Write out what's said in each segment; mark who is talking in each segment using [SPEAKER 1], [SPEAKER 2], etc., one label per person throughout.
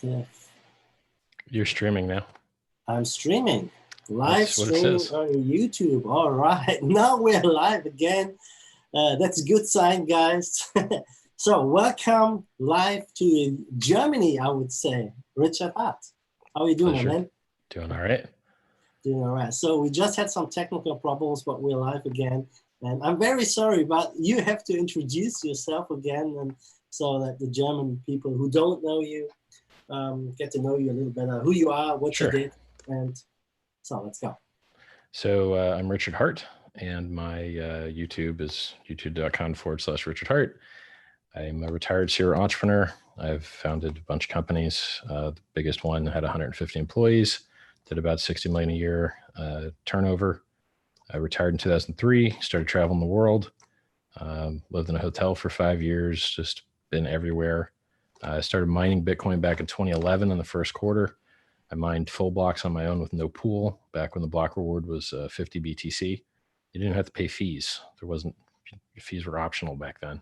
[SPEAKER 1] 5th.
[SPEAKER 2] You're streaming now.
[SPEAKER 1] I'm streaming. Live streaming on YouTube. All right. Now we're live again. That's a good sign, guys. So welcome live to Germany, I would say. Richard Hart. How are you doing, man?
[SPEAKER 2] Doing all right.
[SPEAKER 1] Doing all right. So we just had some technical problems, but we're live again. And I'm very sorry, but you have to introduce yourself again, and so that the German people who don't know you get to know you a little better, who you are, what you did. And so let's go.
[SPEAKER 2] So I'm Richard Hart, and my YouTube is youtube.com/Richard Hart. I'm a retired serial entrepreneur. I've founded a bunch of companies. The biggest one had 150 employees, did about 60 million a year turnover. I retired in 2003, started traveling the world, lived in a hotel for 5 years, just been everywhere. I started mining Bitcoin back in 2011 in the first quarter. I mined full blocks on my own with no pool back when the block reward was 50 BTC. You didn't have to pay fees. Fees were optional back then.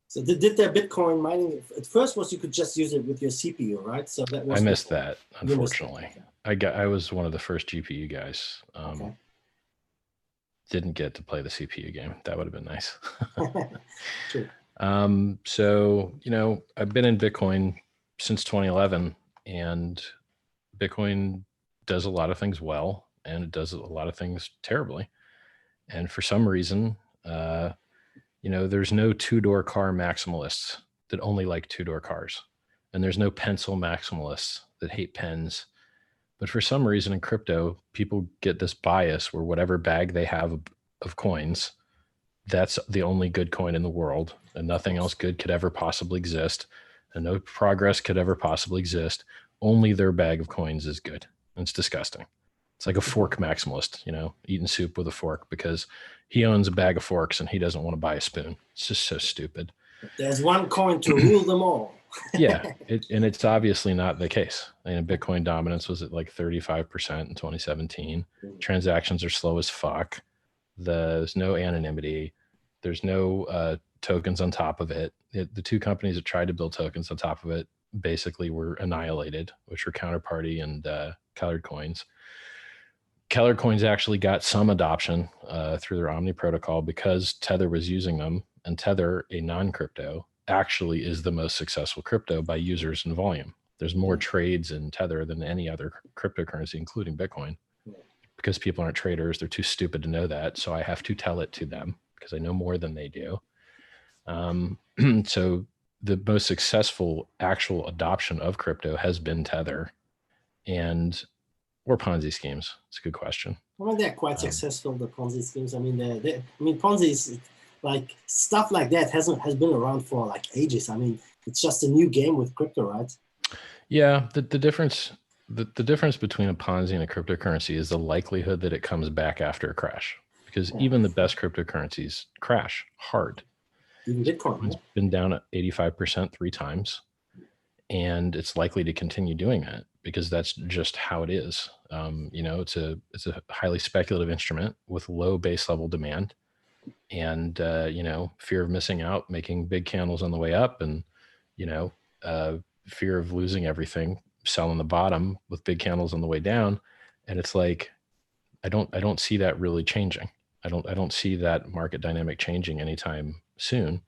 [SPEAKER 1] So did the Bitcoin mining, at first was you could just use it with your CPU, right? So that was
[SPEAKER 2] I missed that, unfortunately. I was one of the first GPU guys.
[SPEAKER 1] Okay.
[SPEAKER 2] Didn't get to play the CPU game. That would have been nice.
[SPEAKER 1] True.
[SPEAKER 2] So, you know, I've been in Bitcoin since 2011, and Bitcoin does a lot of things well, and it does a lot of things terribly. And for some reason, you know, there's no two-door car maximalists that only like two-door cars. And there's no pencil maximalists that hate pens. But for some reason in crypto, people get this bias where whatever bag they have of coins, that's the only good coin in the world, and nothing else good could ever possibly exist, and no progress could ever possibly exist. Only their bag of coins is good. And it's disgusting. It's like a fork maximalist, you know, eating soup with a fork because he owns a bag of forks and he doesn't want to buy a spoon. It's just so stupid.
[SPEAKER 1] There's one coin to rule them all.
[SPEAKER 2] Yeah, and it's obviously not the case. And Bitcoin dominance was at like 35% in 2017. Transactions are slow as fuck. There's no anonymity. There's no tokens on top of it. The two companies that tried to build tokens on top of it basically were annihilated, which were Counterparty and Colored Coins. Colored Coins actually got some adoption through their Omni protocol because Tether was using them, and Tether, a non-crypto, actually is the most successful crypto by users and volume. There's more trades in Tether than any other cryptocurrency, including Bitcoin. Because people aren't traders, they're too stupid to know that. So I have to tell it to them because I know more than they do. So the most successful actual adoption of crypto has been Tether or Ponzi schemes. It's a good question.
[SPEAKER 1] I mean, they're quite successful, the Ponzi schemes. I mean, Ponzi is like stuff like that has been around for like ages. I mean, it's just a new game with crypto, right?
[SPEAKER 2] Yeah, the difference between a Ponzi and a cryptocurrency is the likelihood that it comes back after a crash. Because even the best cryptocurrencies crash hard.
[SPEAKER 1] Even Bitcoin's
[SPEAKER 2] been down at 85% 3 times, and it's likely to continue doing that because that's just how it is. You know, it's a highly speculative instrument with low base level demand, and you know, fear of missing out, making big candles on the way up, and you know, fear of losing everything, selling the bottom with big candles on the way down. And it's like, I don't see that really changing. I don't see that market dynamic changing anytime soon.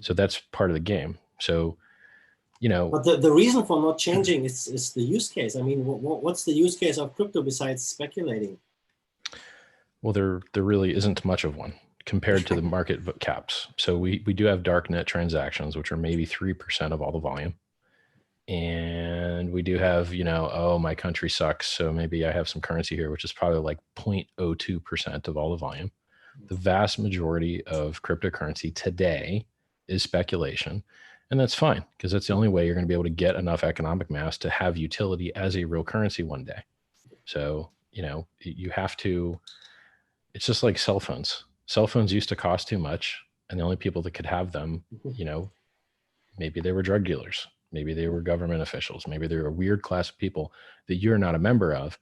[SPEAKER 2] So that's part of the game. So, you know,
[SPEAKER 1] but the reason for not changing is the use case. I mean, what's the use case of crypto besides speculating?
[SPEAKER 2] Well, there really isn't much of one compared to the market caps. So we do have darknet transactions, which are maybe 3% of all the volume. And we do have, you know, oh, my country sucks, so maybe I have some currency here, which is probably like 0.02% of all the volume. The vast majority of cryptocurrency today is speculation. And that's fine, because that's the only way you're going to be able to get enough economic mass to have utility as a real currency one day. So, you know, you have to, it's just like cell phones. Cell phones used to cost too much, and the only people that could have them, you know, maybe they were drug dealers. Maybe they were government officials. Maybe they were a weird class of people that you're not a member of.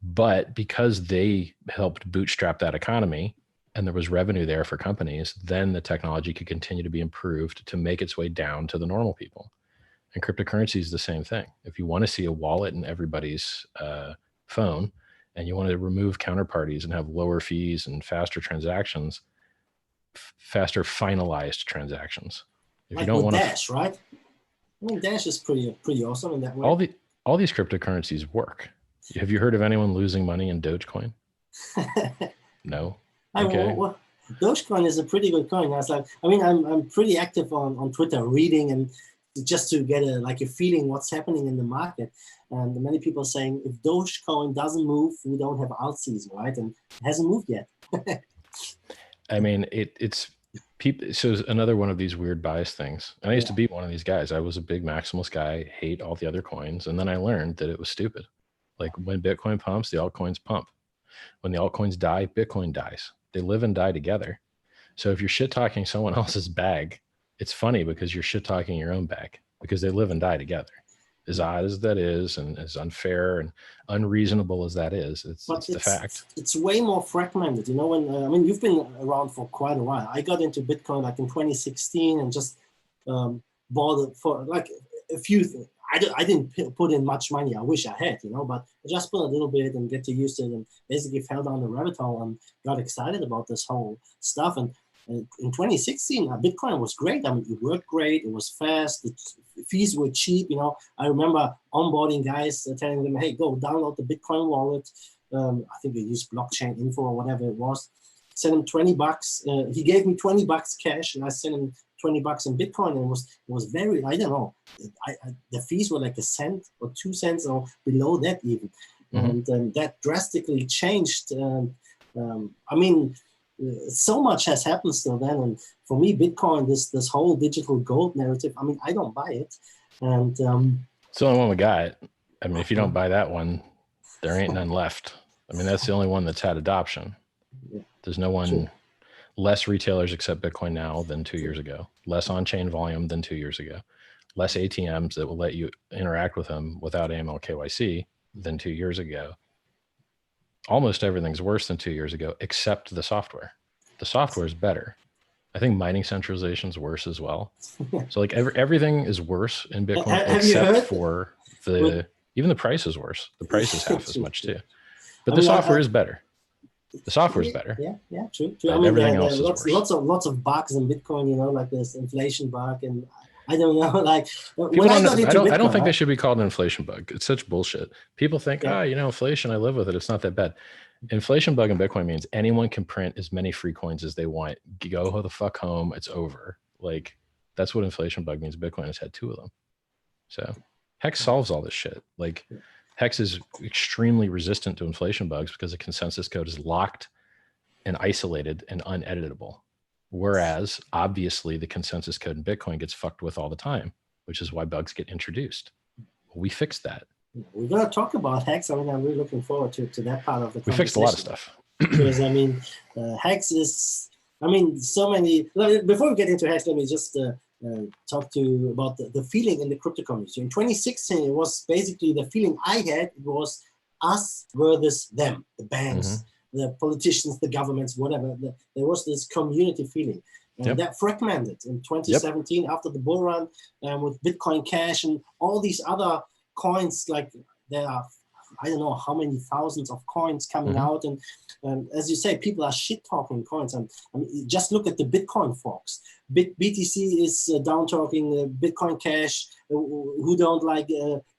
[SPEAKER 2] But because they helped bootstrap that economy and there was revenue there for companies, then the technology could continue to be improved to make its way down to the normal people. And cryptocurrency is the same thing. If you want to see a wallet in everybody's phone and you want to remove counterparties and have lower fees and faster transactions, faster finalized transactions. If
[SPEAKER 1] like
[SPEAKER 2] you don't want
[SPEAKER 1] Dash, right? I mean, Dash is pretty awesome in that way.
[SPEAKER 2] All these cryptocurrencies work. Have you heard of anyone losing money in Dogecoin? No. Okay.
[SPEAKER 1] Well, Dogecoin is a pretty good coin. I'm pretty active on Twitter, reading and just to get a feeling what's happening in the market. And many people saying if Dogecoin doesn't move, we don't have alt season, right? And it hasn't moved yet.
[SPEAKER 2] I mean, it's people. So another one of these weird bias things. And I used to be one of these guys. I was a big maximalist guy, hate all the other coins. And then I learned that it was stupid. Like when Bitcoin pumps, the altcoins pump. When the altcoins die, Bitcoin dies. They live and die together. So if you're shit talking someone else's bag, it's funny because you're shit talking your own bag because they live and die together. As odd as that is, and as unfair and unreasonable as that is, it's the fact.
[SPEAKER 1] It's way more fragmented. You know, when you've been around for quite a while. I got into Bitcoin like in 2016 and just bought it for like a few things. I didn't put in much money. I wish I had, you know, but I just put a little bit and get to use it and basically fell down the rabbit hole and got excited about this whole stuff. And in 2016, Bitcoin was great. I mean, it worked great. It was fast. The fees were cheap. You know, I remember onboarding guys telling them, hey, go download the Bitcoin wallet. I think they used blockchain info or whatever it was. Sent him $20. He gave me $20 cash and I sent him $20 in Bitcoin. And it was very, I don't know. The fees were like a cent or 2 cents or below that even. Mm-hmm. And that drastically changed. I mean, so much has happened still then. And for me, Bitcoin, this whole digital gold narrative, I mean, I don't buy it. And
[SPEAKER 2] it's the only one we got. I mean, if you don't buy that one, there ain't none left. I mean, that's the only one that's had adoption. Yeah. There's no one, sure. Less retailers accept Bitcoin now than 2 years ago, less on-chain volume than 2 years ago, less ATMs that will let you interact with them without AML KYC than 2 years ago. Almost everything's worse than 2 years ago, except the software. The software is better. I think mining centralization is worse as well. So like everything is worse in Bitcoin except for even the price is worse. The price is half as much too. But the software is better. The software is better.
[SPEAKER 1] Yeah, true. I mean, everything else is worse. Lots of bugs in Bitcoin, you know, like this inflation bug, and I don't know, like
[SPEAKER 2] I don't think they should be called an inflation bug. It's such bullshit. People think, you know, inflation, I live with it. It's not that bad. Inflation bug in Bitcoin means anyone can print as many free coins as they want. Go the fuck home. It's over. Like that's what inflation bug means. Bitcoin has had 2 of them. So HEX solves all this shit. Like HEX is extremely resistant to inflation bugs because the consensus code is locked and isolated and uneditable. Whereas obviously the consensus code in Bitcoin gets fucked with all the time, which is why bugs get introduced. We fixed that.
[SPEAKER 1] We're going to talk about HEX. I mean, I'm really looking forward to that part of the conversation.
[SPEAKER 2] We fixed a lot of stuff.
[SPEAKER 1] Because, I mean, HEX is, I mean, so many, before we get into HEX, let me just talk to you about the feeling in the crypto community. In 2016, it was basically the feeling I had, it was us versus them, the banks, the politicians, the governments, whatever. There was this community feeling. And that fragmented in 2017 after the bull run with Bitcoin Cash and all these other coins, like there are, I don't know how many thousands of coins coming out. And as you say, people are shit talking coins. And I mean, just look at the Bitcoin folks. BTC is down talking Bitcoin Cash, who don't like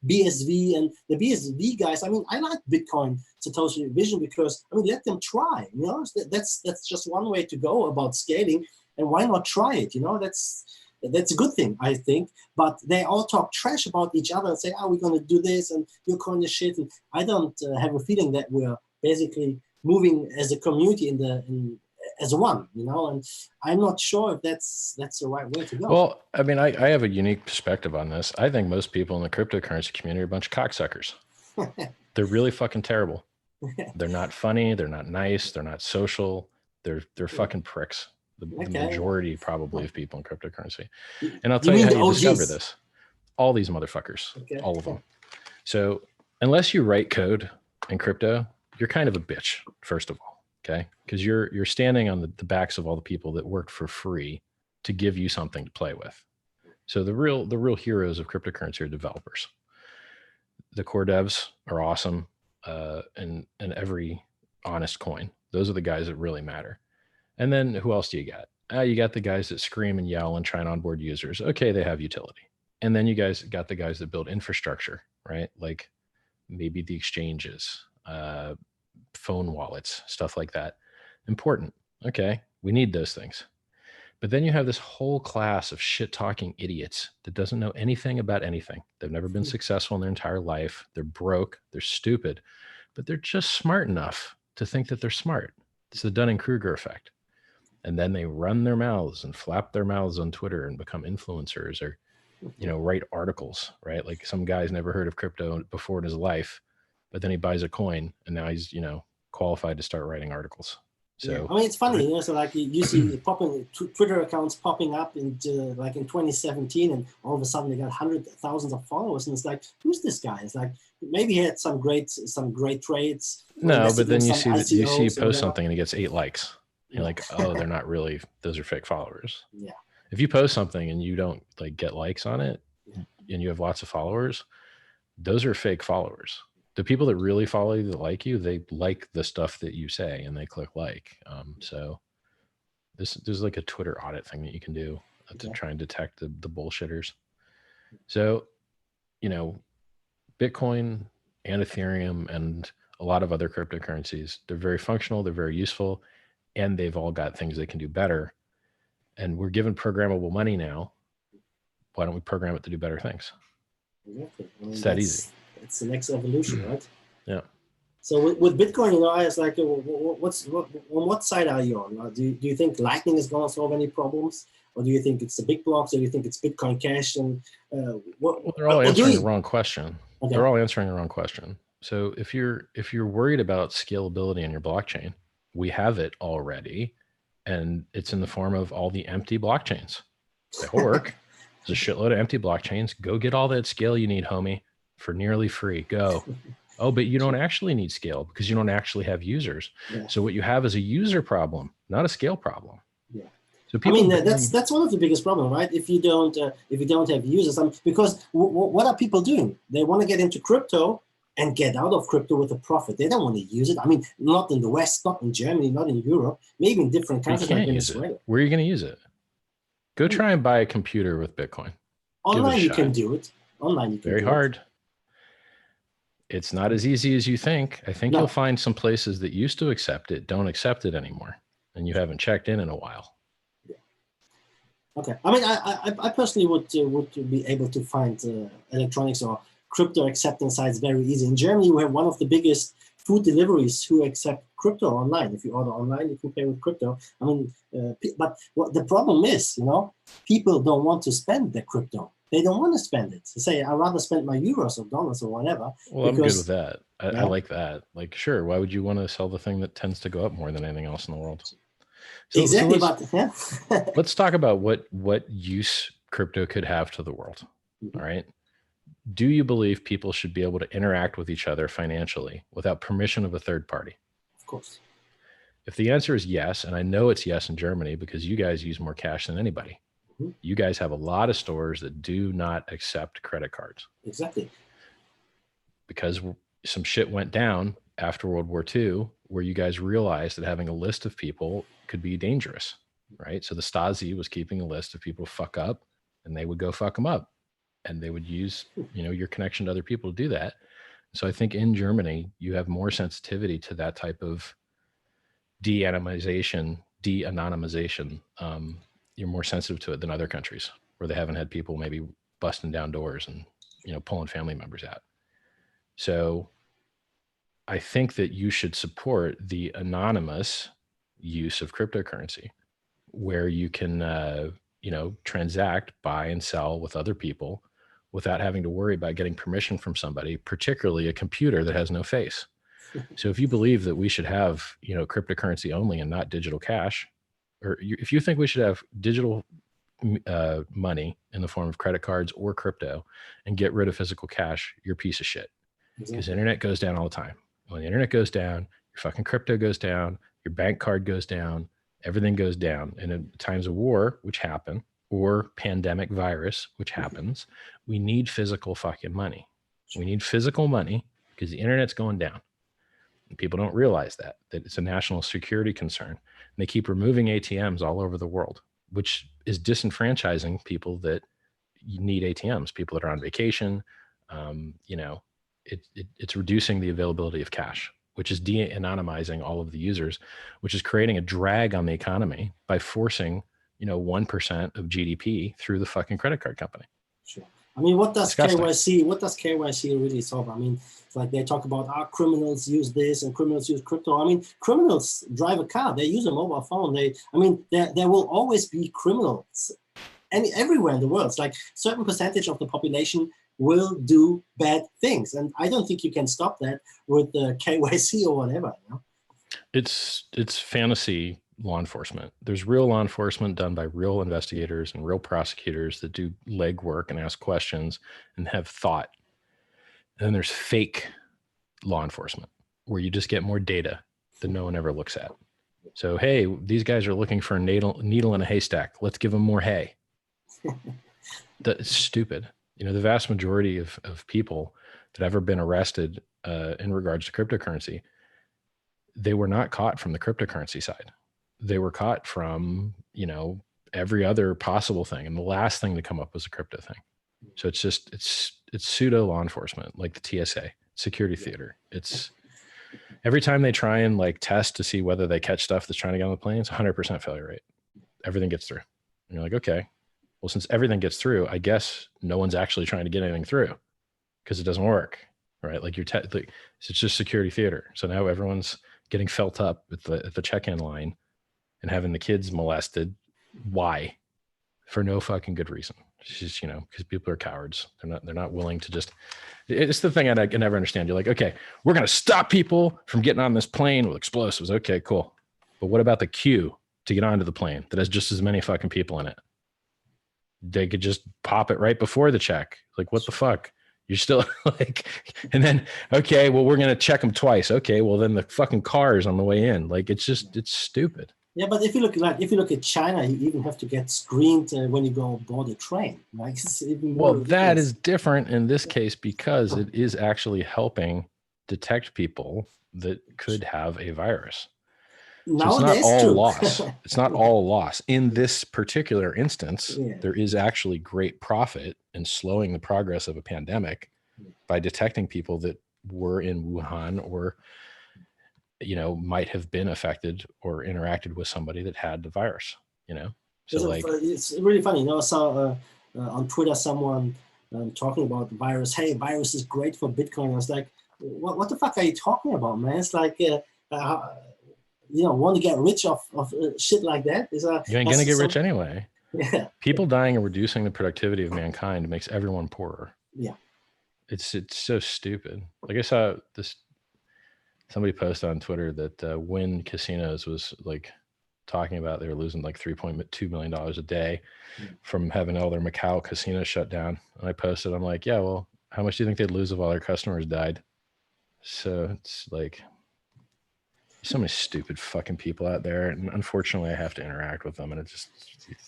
[SPEAKER 1] BSV and the BSV guys. I mean, I like Bitcoin Satoshi Vision because, I mean, let them try. You know, that's just one way to go about scaling. And why not try it? You know, that's a good thing, I think. But they all talk trash about each other and say, we're going to do this and you're calling this shit. And I don't have a feeling that we're basically moving as a community as one, you know, and I'm not sure if that's the right way to go.
[SPEAKER 2] Well, I mean, I have a unique perspective on this. I think most people in the cryptocurrency community are a bunch of cocksuckers. They're really fucking terrible. They're not funny. They're not nice. They're not social. They're fucking pricks. The majority probably of people in cryptocurrency. And I'll tell you how you discover this. All these motherfuckers, all of them. So unless you write code in crypto, you're kind of a bitch, first of all, okay? Because you're standing on the backs of all the people that worked for free to give you something to play with. So the real heroes of cryptocurrency are developers. The core devs are awesome, in every honest coin. Those are the guys that really matter. And then who else do you got? You got the guys that scream and yell and try and onboard users. Okay, they have utility. And then you guys got the guys that build infrastructure, right? Like maybe the exchanges, phone wallets, stuff like that. Important. Okay, we need those things. But then you have this whole class of shit-talking idiots that doesn't know anything about anything. They've never been successful in their entire life. They're broke. They're stupid. But they're just smart enough to think that they're smart. It's the Dunning-Kruger effect. And then they run their mouths and flap their mouths on Twitter and become influencers, or, write articles, right? Like some guy's never heard of crypto before in his life, but then he buys a coin and now he's, qualified to start writing articles. So
[SPEAKER 1] yeah. I mean, it's funny, so like you see popping Twitter accounts popping up in 2017, and all of a sudden they got hundreds of thousands of followers, and it's like, who's this guy? It's like maybe he had some great trades.
[SPEAKER 2] No, but then you see post something and he gets 8 likes. You're like, oh, they're not really, those are fake followers.
[SPEAKER 1] Yeah.
[SPEAKER 2] If you post something and you don't get likes on it, and you have lots of followers, those are fake followers. The people that really follow you, that like you, they like the stuff that you say and they click like. So there's like a Twitter audit thing that you can do to try and detect the bullshitters. So, Bitcoin and Ethereum and a lot of other cryptocurrencies, they're very functional, they're very useful, and they've all got things they can do better. And we're given programmable money now. Why don't we program it to do better things?
[SPEAKER 1] Exactly.
[SPEAKER 2] It's that easy.
[SPEAKER 1] It's the next evolution, right?
[SPEAKER 2] Yeah.
[SPEAKER 1] So with Bitcoin, I was like, on what side are you on? Do you think Lightning is going to solve any problems, or do you think it's the big blocks, or do you think it's Bitcoin Cash? And
[SPEAKER 2] they're all answering the wrong question. Okay. They're all answering the wrong question. So if you're worried about scalability in your blockchain, we have it already, and it's in the form of all the empty blockchains. They'll work. There's a shitload of empty blockchains. Go get all that scale you need, homie, for nearly free. Go. Oh, but you don't actually need scale because you don't actually have users. Yeah. So what you have is a user problem, not a scale problem. Yeah. So people,
[SPEAKER 1] that's one of the biggest problems, right? If you don't have users, because what are people doing? They want to get into crypto and get out of crypto with a profit. They don't want to use it. I mean, not in the West, not in Germany, not in Europe, maybe in different countries like Venezuela.
[SPEAKER 2] Where are you going to use it? Go try and buy a computer with Bitcoin.
[SPEAKER 1] Online, you can do it. Online, you can do it.
[SPEAKER 2] Very hard. It's not as easy as you think. I think you'll find some places that used to accept it don't accept it anymore, and you haven't checked in a while.
[SPEAKER 1] Yeah. Okay. I mean, I personally would be able to find electronics or crypto acceptance sites very easy. In Germany, we have one of the biggest food deliveries who accept crypto online. If you order online, you can pay with crypto. I mean, but what the problem is, people don't want to spend their crypto. They don't want to spend it. They say, I'd rather spend my euros or dollars or whatever.
[SPEAKER 2] Well, I'm good with that. I like that. Like, sure, why would you want to sell the thing that tends to go up more than anything else in the world? So,
[SPEAKER 1] exactly.
[SPEAKER 2] Let's talk about what use crypto could have to the world. Mm-hmm. All right. Do you believe people should be able to interact with each other financially without permission of a third party?
[SPEAKER 1] Of course.
[SPEAKER 2] If the answer is yes, and I know it's yes in Germany because you guys use more cash than anybody. You guys have a lot of stores that do not accept credit cards.
[SPEAKER 1] Exactly.
[SPEAKER 2] Because some shit went down after World War II, where you guys realized that having a list of people could be dangerous, right? So the Stasi was keeping a list of people who fuck up, and they would go fuck them up. And they would use, your connection to other people to do that. So I think in Germany, you have more sensitivity to that type of de-anonymization. You're more sensitive to it than other countries where they haven't had people maybe busting down doors and, pulling family members out. So I think that you should support the anonymous use of cryptocurrency where you can, transact, buy and sell with other people without having to worry about getting permission from somebody, particularly a computer that has no face. So if you believe that we should have, cryptocurrency only and not digital cash, or if you think we should have digital money in the form of credit cards or crypto and get rid of physical cash, you're a piece of shit. Because the internet goes down all the time. When the internet goes down, your fucking crypto goes down, your bank card goes down, everything goes down. And in times of war, which happen, or pandemic virus, which happens, we need physical fucking money. We need physical money because the internet's going down. And people don't realize that it's a national security concern. And they keep removing ATMs all over the world, which is disenfranchising people that need ATMs, people that are on vacation. You know, it's reducing the availability of cash, which is de-anonymizing all of the users, which is creating a drag on the economy by forcing, you know, 1% of GDP through the fucking credit card company.
[SPEAKER 1] Sure. I mean, what does
[SPEAKER 2] Disgusting.
[SPEAKER 1] KYC? What does KYC really solve? I mean, it's like they talk about criminals use this and criminals use crypto. I mean, criminals drive a car. They use a mobile phone. There will always be criminals, and everywhere in the world. It's like certain percentage of the population will do bad things, and I don't think you can stop that with the KYC or whatever. You know?
[SPEAKER 2] It's fantasy law enforcement. There's real law enforcement done by real investigators and real prosecutors that do legwork and ask questions and have thought. And then there's fake law enforcement where you just get more data that no one ever looks at. So, hey, these guys are looking for a needle in a haystack. Let's give them more hay. That's stupid. You know, the vast majority of people that have ever been arrested in regards to cryptocurrency, they were not caught from the cryptocurrency side. They were caught from, you know, every other possible thing. And the last thing to come up was a crypto thing. So it's pseudo law enforcement, like the TSA, security theater. It's every time they try and like test to see whether they catch stuff that's trying to get on the plane, it's 100% failure rate. Everything gets through. And you're like, okay, well, since everything gets through, I guess no one's actually trying to get anything through because it doesn't work, right? Like it's just security theater. So now everyone's getting felt up at the check-in line and having the kids molested. Why? For no fucking good reason. It's just, you know, because people are cowards. They're not willing to just, it's the thing I can never understand. You're like, okay, we're going to stop people from getting on this plane with explosives. Okay, cool. But what about the queue to get onto the plane that has just as many fucking people in it? They could just pop it right before the check. Like, what the fuck? You're still like, and then, okay, well, we're going to check them twice. Okay, well, then the fucking car is on the way in. Like, it's just, it's stupid.
[SPEAKER 1] Yeah, but if you look at China, you even have to get screened when you go aboard a train. Like, it's even more ridiculous.
[SPEAKER 2] That is different in this case because it is actually helping detect people that could have a virus. So it's not all loss. It's not all loss. In this particular instance, there is actually great profit in slowing the progress of a pandemic by detecting people that were in Wuhan or, you know, might have been affected or interacted with somebody that had the virus, you know? So like,
[SPEAKER 1] it's really funny. You know, I saw on Twitter someone talking about the virus. Hey, virus is great for Bitcoin. I was like, what the fuck are you talking about, man? It's like, you know, want to get rich off shit like that?
[SPEAKER 2] You ain't gonna get rich anyway.
[SPEAKER 1] Yeah.
[SPEAKER 2] People dying and reducing the productivity of mankind makes everyone poorer.
[SPEAKER 1] Yeah.
[SPEAKER 2] It's so stupid. Like I saw somebody posted on Twitter that Wynn Casinos was like talking about they were losing like $3.2 million a day from having all their Macau casinos shut down. And I posted, I'm like, yeah, well, how much do you think they'd lose if all their customers died? So it's like, so many stupid fucking people out there, and unfortunately I have to interact with them, and it's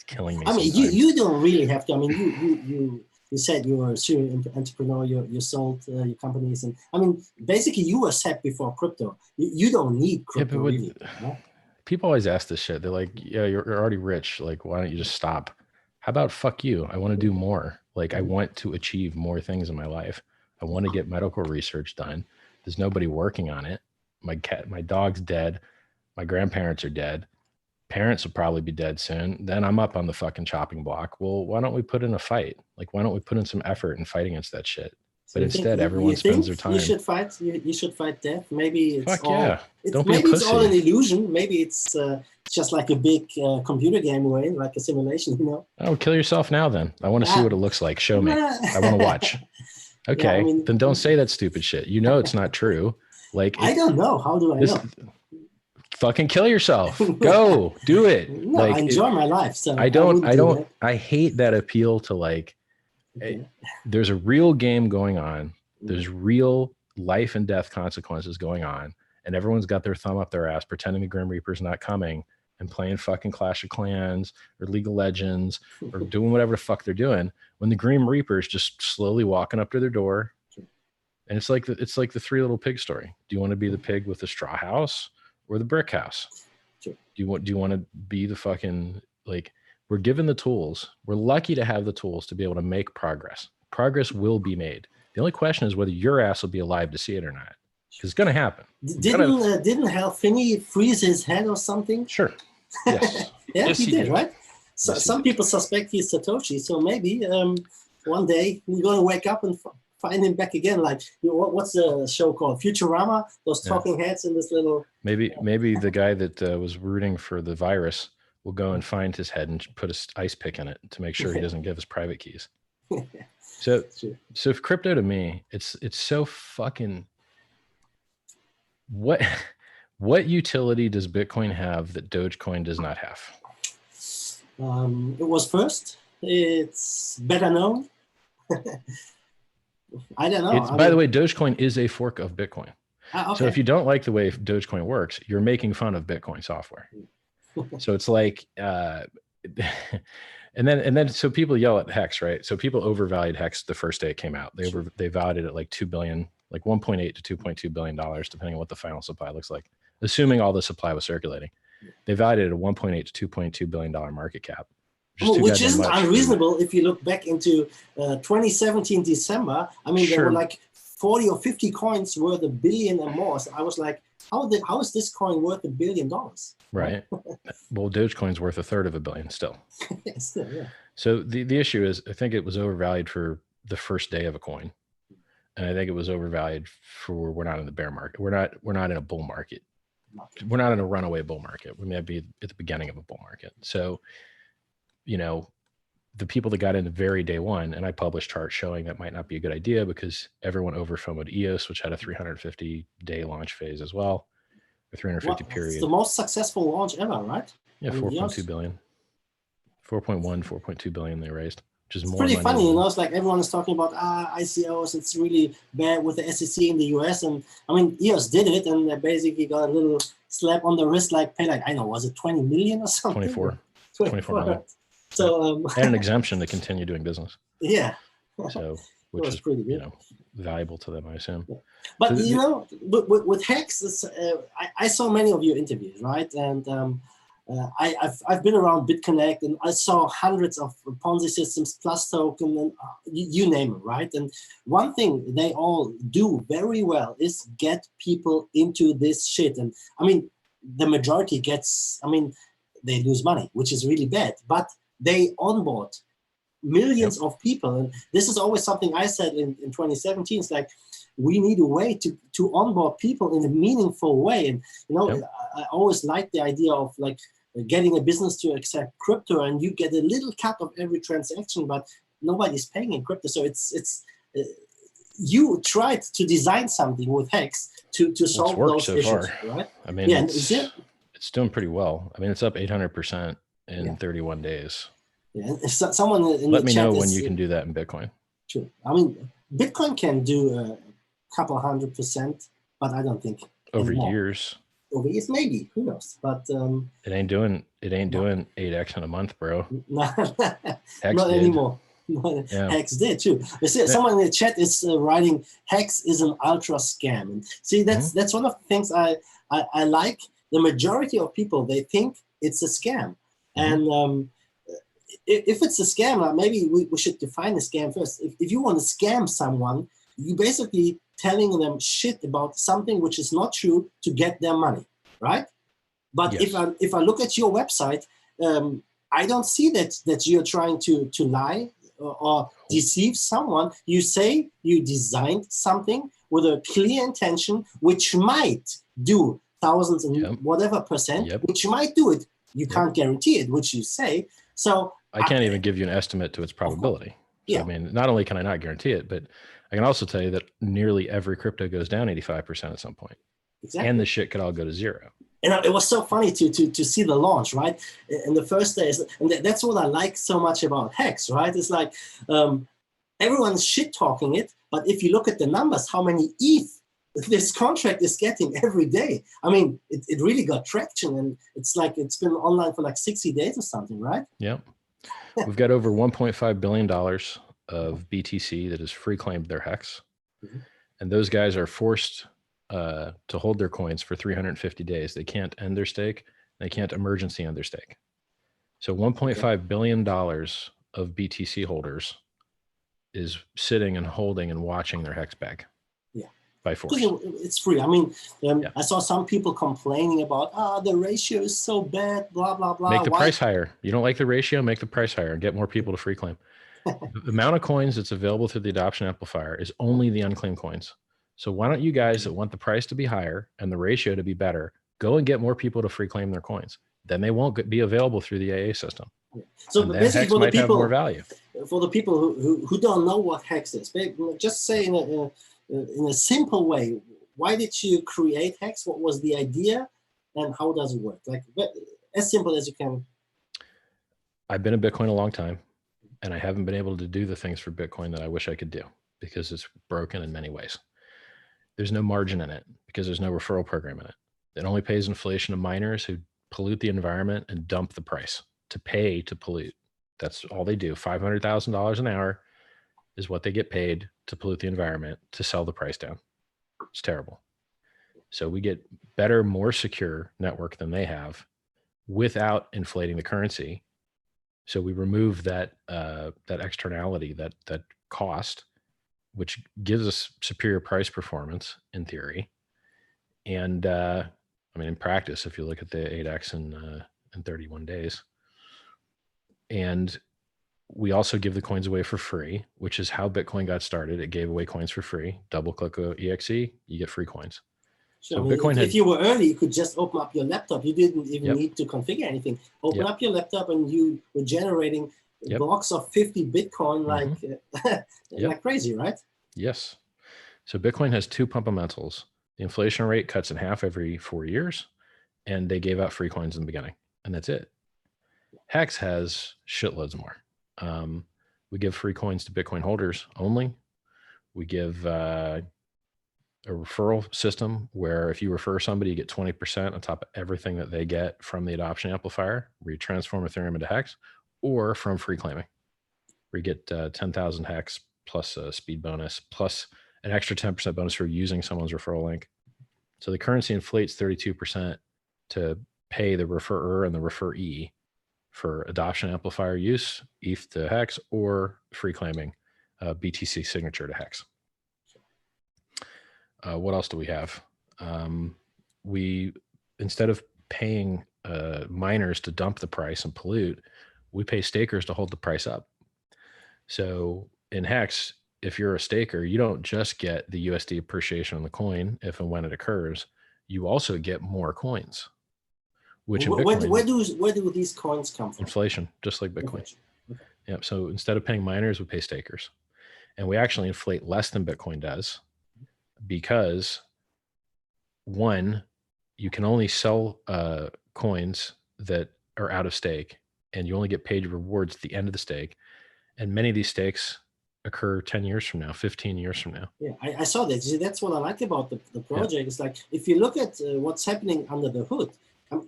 [SPEAKER 2] killing me.
[SPEAKER 1] I mean, you don't really have to. I mean, you said you were a serial entrepreneur, you sold your companies, and I mean, basically you were set before crypto. You don't need crypto.
[SPEAKER 2] Yeah,
[SPEAKER 1] really, no?
[SPEAKER 2] People always ask this shit. They're like, yeah, you're already rich. Like, why don't you just stop? How about fuck you? I want to do more. Like, I want to achieve more things in my life. I want to get medical research done. There's nobody working on it. My dog's dead. My grandparents are dead. Parents will probably be dead soon. Then I'm up on the fucking chopping block. Well, why don't we put in a fight? Like, why don't we put in some effort and fight against that shit? So but instead, everyone spends their time.
[SPEAKER 1] You should fight. You should fight death. Maybe it's
[SPEAKER 2] fuck yeah. Don't be
[SPEAKER 1] maybe
[SPEAKER 2] a pussy.
[SPEAKER 1] It's all an illusion. Maybe it's just like a big computer game way, like a simulation. You know.
[SPEAKER 2] Oh, kill yourself now. Then I want to see what it looks like. Show me. I want to watch. Okay, yeah, I mean, then don't say that stupid shit. You know it's not true. Like,
[SPEAKER 1] I don't know. How do I know?
[SPEAKER 2] Fucking kill yourself. Go do it.
[SPEAKER 1] No,
[SPEAKER 2] like,
[SPEAKER 1] I enjoy my life. So
[SPEAKER 2] I hate that appeal to like, okay. There's a real game going on. There's real life and death consequences going on. And everyone's got their thumb up their ass, pretending the Grim Reaper's not coming and playing fucking Clash of Clans or League of Legends or doing whatever the fuck they're doing, when the Grim Reaper is just slowly walking up to their door. And it's like the Three Little Pig story. Do you want to be the pig with the straw house or the brick house?
[SPEAKER 1] Sure.
[SPEAKER 2] Do you want to be the fucking, like, we're given the tools. We're lucky to have the tools to be able to make progress. Progress will be made. The only question is whether your ass will be alive to see it or not. Because it's going to happen.
[SPEAKER 1] Didn't Halvening freeze his head or something?
[SPEAKER 2] Sure. Yes.
[SPEAKER 1] Yeah,
[SPEAKER 2] yes,
[SPEAKER 1] he did, right? So
[SPEAKER 2] yes,
[SPEAKER 1] some people suspect he's Satoshi. So maybe one day we're going to wake up and find him back again. Like, what's the show called? Futurama? Those talking heads in this little.
[SPEAKER 2] Maybe the guy that was rooting for the virus will go and find his head and put a ice pick in it to make sure he doesn't give his private keys. So if crypto to me, it's so fucking. What utility does Bitcoin have that Dogecoin does not have?
[SPEAKER 1] It was first. It's better known. I don't know.
[SPEAKER 2] By the way, Dogecoin is a fork of Bitcoin.
[SPEAKER 1] Okay.
[SPEAKER 2] So if you don't like the way Dogecoin works, you're making fun of Bitcoin software. So it's like, and then so people yell at HEX, right? So people overvalued HEX the first day it came out. They valued it at like $2 billion, like $1.8 to $2.2 billion, depending on what the final supply looks like, assuming all the supply was circulating. They valued it at $1.8 to $2.2 billion market cap.
[SPEAKER 1] Which isn't unreasonable if you look back into 2017 December. I mean, there were like 40 or 50 coins worth $1 billion and more. So I was like, how is this coin worth $1 billion?
[SPEAKER 2] Right. Well, Dogecoin's worth $1/3 of $1 billion still.
[SPEAKER 1] Still, yeah.
[SPEAKER 2] So the issue is, I think it was overvalued for the first day of a coin. And I think it was overvalued for, we're not in the bear market. We're not in a bull market. We're not in a runaway bull market. We may be at the beginning of a bull market. So, you know, the people that got into very day one, and I published charts showing that might not be a good idea because everyone over FOMO'd EOS, which had a 350-day launch phase as well, or 350 period.
[SPEAKER 1] It's the most successful launch ever, right?
[SPEAKER 2] Yeah, 4.2 billion. 4.1, 4.2 billion they raised. Which is more
[SPEAKER 1] pretty funny, you know. It's like everyone is talking about ICOs. It's really bad with the SEC in the US, and I mean EOS did it, and they basically got a little slap on the wrist, like pay like, I know, was it 20 million or something?
[SPEAKER 2] 24 million.
[SPEAKER 1] So
[SPEAKER 2] and an exemption to continue doing business.
[SPEAKER 1] Yeah.
[SPEAKER 2] So which is pretty good, you know, valuable to them, I assume.
[SPEAKER 1] Yeah. But so, you know, with HEX, I saw many of your interviews, right? And I've been around BitConnect, and I saw hundreds of Ponzi systems, PlusToken, and you name it, right? And one thing they all do very well is get people into this shit. And I mean, the majority gets, I mean, they lose money, which is really bad, but they onboard millions of people. And this is always something I said in 2017. It's like, we need a way to onboard people in a meaningful way. And, you know, I always like the idea of like getting a business to accept crypto, and you get a little cut of every transaction, but nobody's paying in crypto. So it's you tried to design something with HEX to solve those issues, far. Right?
[SPEAKER 2] I mean, yeah, it's doing pretty well. I mean, it's up 800% in 31 days.
[SPEAKER 1] Yeah, someone in
[SPEAKER 2] let me know when you can do that in Bitcoin.
[SPEAKER 1] True. I mean, Bitcoin can do a couple 100%, but I don't think
[SPEAKER 2] over
[SPEAKER 1] anymore.
[SPEAKER 2] Years.
[SPEAKER 1] Over years, maybe. Who knows? But
[SPEAKER 2] it ain't doing 8x in a month, bro.
[SPEAKER 1] Not
[SPEAKER 2] did.
[SPEAKER 1] anymore. HEX did too. Someone in the chat is writing, HEX is an ultra scam. And see, that's one of the things I like. The majority of people, they think it's a scam. And if it's a scam, maybe we should define a scam first. If you want to scam someone, you basically telling them shit about something which is not true to get their money, right? But if I look at your website, I don't see that you're trying to lie or deceive someone. You say you designed something with a clear intention, which might do thousands and whatever percent, which might do it. You can't guarantee it, which you say. So
[SPEAKER 2] I can't even give you an estimate to its probability. So, I mean, not only can I not guarantee it, but I can also tell you that nearly every crypto goes down 85% at some point. Exactly. And the shit could all go to zero.
[SPEAKER 1] And it was so funny to see the launch, right? In the first days, and that's what I like so much about HEX, right? It's like everyone's shit talking it, but if you look at the numbers, how many ETH this contract is getting every day. I mean, it really got traction, and it's like it's been online for like 60 days or something, right?
[SPEAKER 2] Yeah. We've got over $1.5 billion of BTC that has free claimed their HEX.
[SPEAKER 1] Mm-hmm.
[SPEAKER 2] And those guys are forced to hold their coins for 350 days. They can't end their stake. They can't emergency end their stake. So $1.5 billion of BTC holders is sitting and holding and watching their HEX bag.
[SPEAKER 1] Yeah.
[SPEAKER 2] By force.
[SPEAKER 1] It's free. I mean, I saw some people complaining about, the ratio is so bad, blah, blah, blah.
[SPEAKER 2] Make the price higher. You don't like the ratio, make the price higher and get more people to free claim. The amount of coins that's available through the adoption amplifier is only the unclaimed coins. So why don't you guys that want the price to be higher and the ratio to be better, go and get more people to free claim their coins. Then they won't be available through the AA system. Yeah.
[SPEAKER 1] So
[SPEAKER 2] and
[SPEAKER 1] basically,
[SPEAKER 2] HEX might have more value.
[SPEAKER 1] For the people who don't know what HEX is, just say in a simple way, why did you create HEX? What was the idea, and how does it work? Like as simple as you can.
[SPEAKER 2] I've been in Bitcoin a long time, and I haven't been able to do the things for Bitcoin that I wish I could do because it's broken in many ways. There's no margin in it because there's no referral program in it. It only pays inflation to miners who pollute the environment and dump the price to pay to pollute. That's all they do. $500,000 an hour is what they get paid to pollute the environment to sell the price down. It's terrible. So we get better, more secure network than they have without inflating the currency. So we remove that that externality, that cost, which gives us superior price performance in theory. And I mean, in practice, if you look at the 8x in 31 days. And we also give the coins away for free, which is how Bitcoin got started. It gave away coins for free. Double click EXE, you get free coins.
[SPEAKER 1] So I mean, Bitcoin if you were early, you could just open up your laptop. You didn't even need to configure anything. Open up your laptop and you were generating blocks of 50 Bitcoin like crazy, right?
[SPEAKER 2] Yes. So Bitcoin has two fundamentals. The inflation rate cuts in half every 4 years, and they gave out free coins in the beginning, and that's it. HEX has shitloads more. We give free coins to Bitcoin holders only. We give a referral system where if you refer somebody, you get 20% on top of everything that they get from the adoption amplifier, where you transform Ethereum into HEX, or from free claiming, where you get 10,000 HEX plus a speed bonus, plus an extra 10% bonus for using someone's referral link. So the currency inflates 32% to pay the referrer and the referee for adoption amplifier use, ETH to HEX, or free claiming BTC signature to HEX. What else do we have? We, instead of paying miners to dump the price and pollute, we pay stakers to hold the price up. So in HEX, if you're a staker, you don't just get the USD appreciation on the coin if and when it occurs, you also get more coins. Which in Bitcoin,
[SPEAKER 1] where do these coins come from?
[SPEAKER 2] Inflation, just like Bitcoin. Okay. Yeah. So instead of paying miners, we pay stakers, and we actually inflate less than Bitcoin does, because one, you can only sell coins that are out of stake, and you only get paid rewards at the end of the stake. And many of these stakes occur 10 years from now, 15 years from now.
[SPEAKER 1] Yeah, I saw that. See, that's what I like about the project. Yeah. It's like, if you look at what's happening under the hood,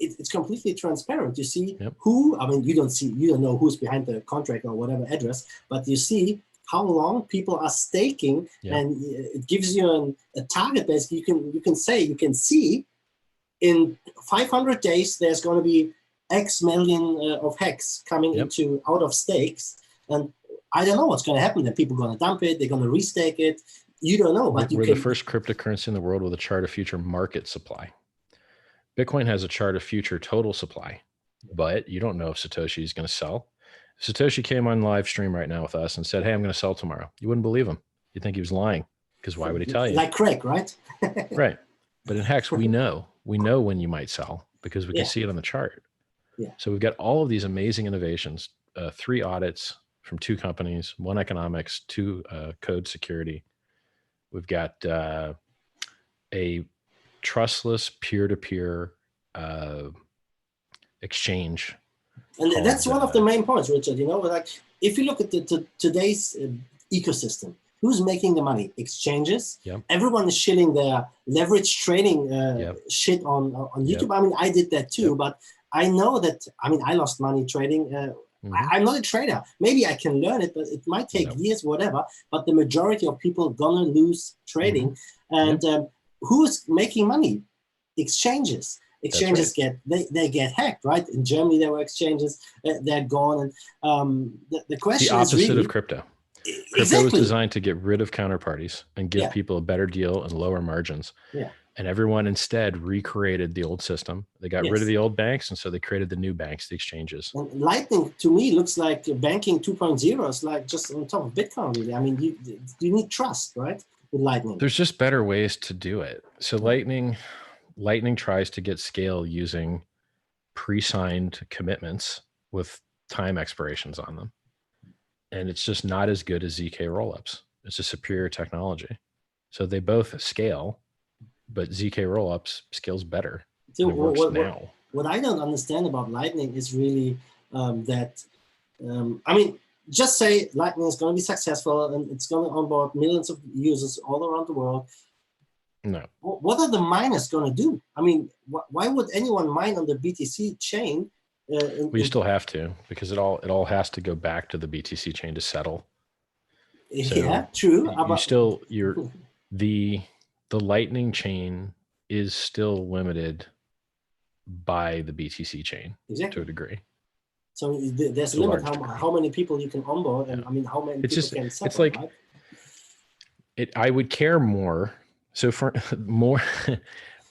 [SPEAKER 1] it's completely transparent. You see who, I mean, you don't know who's behind the contract or whatever address, but you see how long people are staking, and it gives you a target base. You can see in 500 days, there's going to be X million of HEX coming into out of stakes. And I don't know what's going to happen. Then people are going to dump it. They're going to restake it. You don't know. But
[SPEAKER 2] we're the first cryptocurrency in the world with a chart of future market supply. Bitcoin has a chart of future total supply, but you don't know if Satoshi is going to sell. If Satoshi came on live stream right now with us and said, "Hey, I'm going to sell tomorrow," you wouldn't believe him. You'd think he was lying, because why would he tell you?
[SPEAKER 1] Like Craig, right?
[SPEAKER 2] Right. But in HEX, we know when you might sell, because we can see it on the chart.
[SPEAKER 1] Yeah.
[SPEAKER 2] So we've got all of these amazing innovations, 3 audits from 2 companies, 1 economics, 2 code security. We've got a trustless peer-to-peer exchange.
[SPEAKER 1] And that's one of the main points, Richard. You know, like if you look at today's ecosystem, Who's making the money? Exchanges.
[SPEAKER 2] Yep.
[SPEAKER 1] Everyone is shilling their leverage trading shit on YouTube. I mean, I did that too, but I know that, I mean, I lost money trading. I'm not a trader. Maybe I can learn it, but it might take years, whatever. But the majority of people gonna lose trading. And who's making money? Exchanges. Exchanges get hacked, right? In Germany, there were exchanges. They're gone. And the question
[SPEAKER 2] the opposite
[SPEAKER 1] is really,
[SPEAKER 2] of crypto. Crypto was designed to get rid of counterparties and give people a better deal and lower margins. And everyone instead recreated the old system. They got rid of the old banks, and so they created the new banks, the exchanges.
[SPEAKER 1] And Lightning, to me, looks like banking 2.0. It's like just on top of Bitcoin, really. I mean, you need trust, right, with Lightning.
[SPEAKER 2] There's just better ways to do it. So Lightning tries to get scale using pre-signed commitments with time expirations on them. And it's just not as good as ZK Rollups. It's a superior technology. So they both scale, but ZK Rollups scales better.
[SPEAKER 1] So
[SPEAKER 2] it works now.
[SPEAKER 1] What I don't understand about Lightning is really that, I mean, just say Lightning is going to be successful and it's going to onboard millions of users all around the world.
[SPEAKER 2] No.
[SPEAKER 1] What are the miners going to do? I mean, why would anyone mine on the BTC chain?
[SPEAKER 2] Well, you still have to, because it all has to go back to the BTC chain to settle. So
[SPEAKER 1] yeah, true.
[SPEAKER 2] The Lightning chain is still limited by the BTC chain to a degree.
[SPEAKER 1] So there's a limit how many people you can onboard, and I mean how many people can settle.
[SPEAKER 2] It's like right? I would care more. So for more